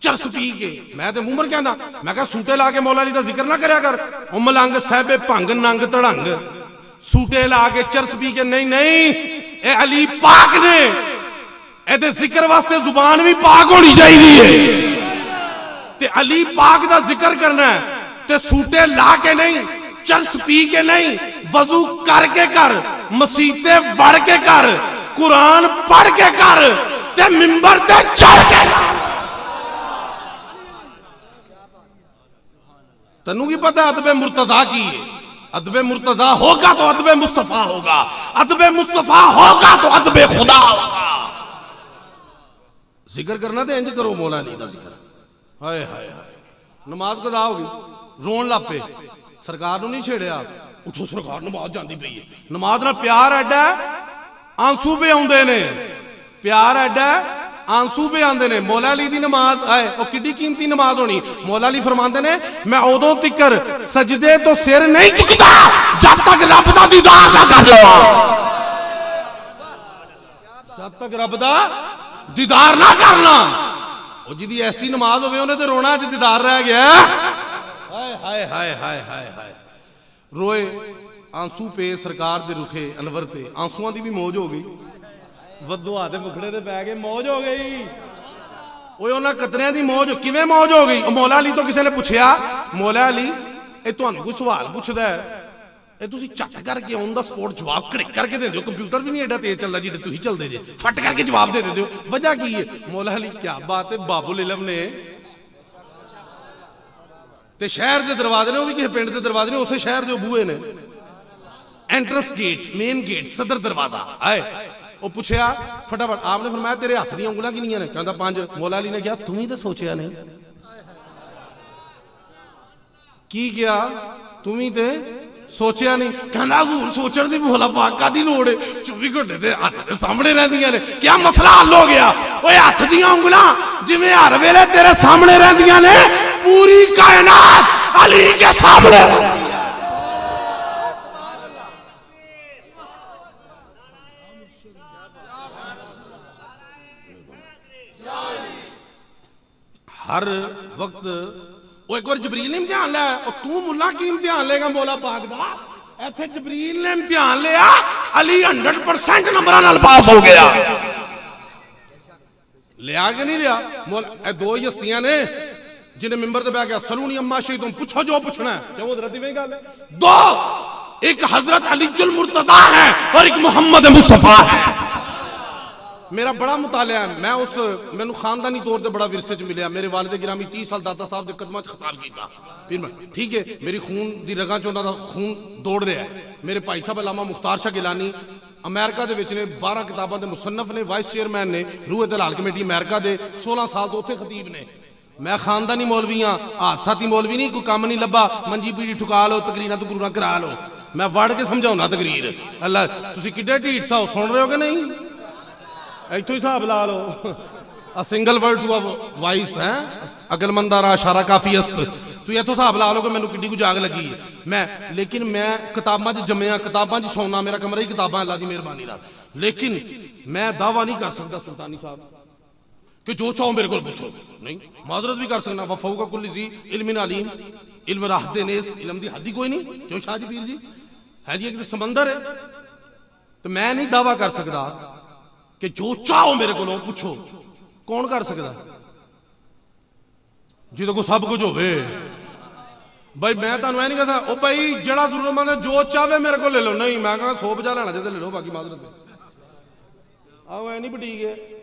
चरस पी के मैं तो मुंह कहना, मैं कहा सूटे ला के मौला अली दा जिक्र ना करया कर। मलंग साहबे भंग नंग तड़ंग सूटे ला के चरस पी के, नहीं नहीं ए अली पाक ने, ए जिक्र वास्ते जुबान भी पाक होनी चाहिए। ते अली पाक दा जिक्र करना है ते सूटे ला के नहीं, चरस पी के नहीं, वजू करके कर, मसीते वड़ के कर, कुरान पढ़ के कर, ते मिंबर ते चढ़ के कर। तन्नू की पता अदबे मुर्तजा की है? अदबे मुर्तजा होगा तो अदबे मुस्तफा होगा, अदबे मुस्तफा होगा तो अदबे खुदा होगा। जिक्र करना तो इंज करो मौला अली दा जिक्र। हाय हाय हाय नमाज कदा होगी, रोन लग पे, सरकार नूं नहीं छेड़िया, उठो सरकार नमाज जांदी पई है। नमाज नाल प्यार एडा आंसू पे आउंदे ने, प्यार एडा आंसू पे आंदे ने। मौला अली दी नमाज आए वो किड्डी कीमती नमाज होनी। मौला अली फरमांदे ने मैं उदों तिकर सजदे तो सिर नहीं झुकदा जब तक रब दा दीदार ना कर लो, जब तक रब दा दीदार ना करना। वो जिदी ऐसी नमाज होवे उन्हें तो रोना च दीदार रह गया। हाय हाय हाय हाय हाय हाय रोए आंसू पे सरकार दे रुखे अनवर ते, आंसुआं दी भी मौज हो गई, वदुआ दे मुखड़े ते पै गए, मौज हो गई। ओए उन्हां कतरियां दी मौज किवें मौज हो गई? मौला अली तो किसी ने पूछया, मौला अली ये तुहानूं कोई सवाल पुछदा है, ये तुसीं झट करके ऑन द स्पॉट जवाब कड़िक करके दे दिओ, कंप्यूटर भी नहीं एडा तेज चलदा जिहड़े तुसीं चलदे जे, फट करके जवाब दे दिओ, वजह की है? मौला अली क्या बात है, बाबुल इलम ने ते शहर दे दरवाजे ने, वो भी किसी पिंड दे दरवाजे ने, उस शहर दे बूहे ने, एंट्रेंस गेट, मेन गेट, सदर दरवाजा आए। वो पूछया फटाफट, आपने फरमाया तेरे हाथ दी उंगलां कितनियां ने? कहंदा 5। मौला अली ने कहा तू ही तो सोचिया नहीं, की क्या तू ही ते सोचिया नहीं? कहंदा हुजूर सोचण दी भोला पाका दी लोड़ है, 24 घंटे ते हाथ दे सामने रहंदियां ने, क्या मसला हल हो गया? ओए हाथ दी उंगलां जिवें हर वेले तेरे सामने रहंदियां ने, पूरी कायनात अली के सामने हर वक्त। वो एक बार जबरील ने इम्तिहान लिया, और तू मुल्ला की इम्तिहान लेगा मौला पाक दा? इत्थे जबरील ने इम्तिहान लिया, अली 100% नंबरां नाल पास हो गया। लिया कि नहीं लिया? मौला दो ही हस्तियां ने जिन्हें मिंबर ते बैठ गया सलूनी अम्मा शही तुम पूछो जो पूछना है, क्यों हजरत में गल है। दो, एक हजरत अलीजुल मुर्तजा है और एक मोहम्मद मुस्तफा है। मेरा बड़ा मुतालिया है, मैं उस मैनू खानदानी तौर पर बड़ा विरसे च मिले। मेरे वालिद गिरामी 30 साल दादा साहब के कदमां च खिताब किया, फिर मैं ठीक है मेरी खून दी रगां च उन्हां दा खून दौड़ रहा है। मेरे भाई साहब अलामा मुख्तार शाह गिलानी अमेरिका दे विच ने 12 किताबां दे मुसन्नफ ने, वाइस चेयरमैन ने रूह दलाल कमेटी अमेरिका दे, 16 साल तो उत्थे खतीब ने। मैं खानदानी मौलवी हाँ, हादसाती मौलवी नहीं, कोई काम नहीं लभा मंजी पीड़ी ठुका लो तकरीर तकरूर करा लो, मैं वड़ के समझाऊना तकरीर। अल्लाह तुसीं किड्डे ढीठ साओ, सुन रहे हो कि नहीं? इत्थों ही हिसाब ला लो। A single word to a wise है अकलमंदा रा इशारा काफी अस्त, तू इत्थों हिसाब ला लो कि मैनू किड्डी को जाग लगी है। मैं लेकिन मैं किताबां च जम्मिया, किताबां च सौना, मेरा कमरा ही किताबां, अल्लाह दी मेहरबानी नाल। लेकिन मैं दावा नहीं कर सकता सुल्तानी साहब कि जो चाहो मेरे को पूछो, नहीं माजरत भी कर सकना। वफाऊ का कुल सी इल्मिन अलीम, इल्म राहते नेस, इल्म दी हद ही कोई नहीं। क्यों शाह जी पीर जी है जी, एक समंदर है। तो मैं नहीं दावा कर सकता कि जो चाहो मेरे को पूछो। कौन कर सकता जिदे को सब कुछ होवे? भाई मैं तुहानू नहीं कहता ओ भाई जड़ा जरूरतमंद है जो चाहे मेरे को ले लो, नहीं मैं कहा 100 50 लेना चाहिए ले लो, बाकी माजरत आओ ऐ नहीं बटीक है।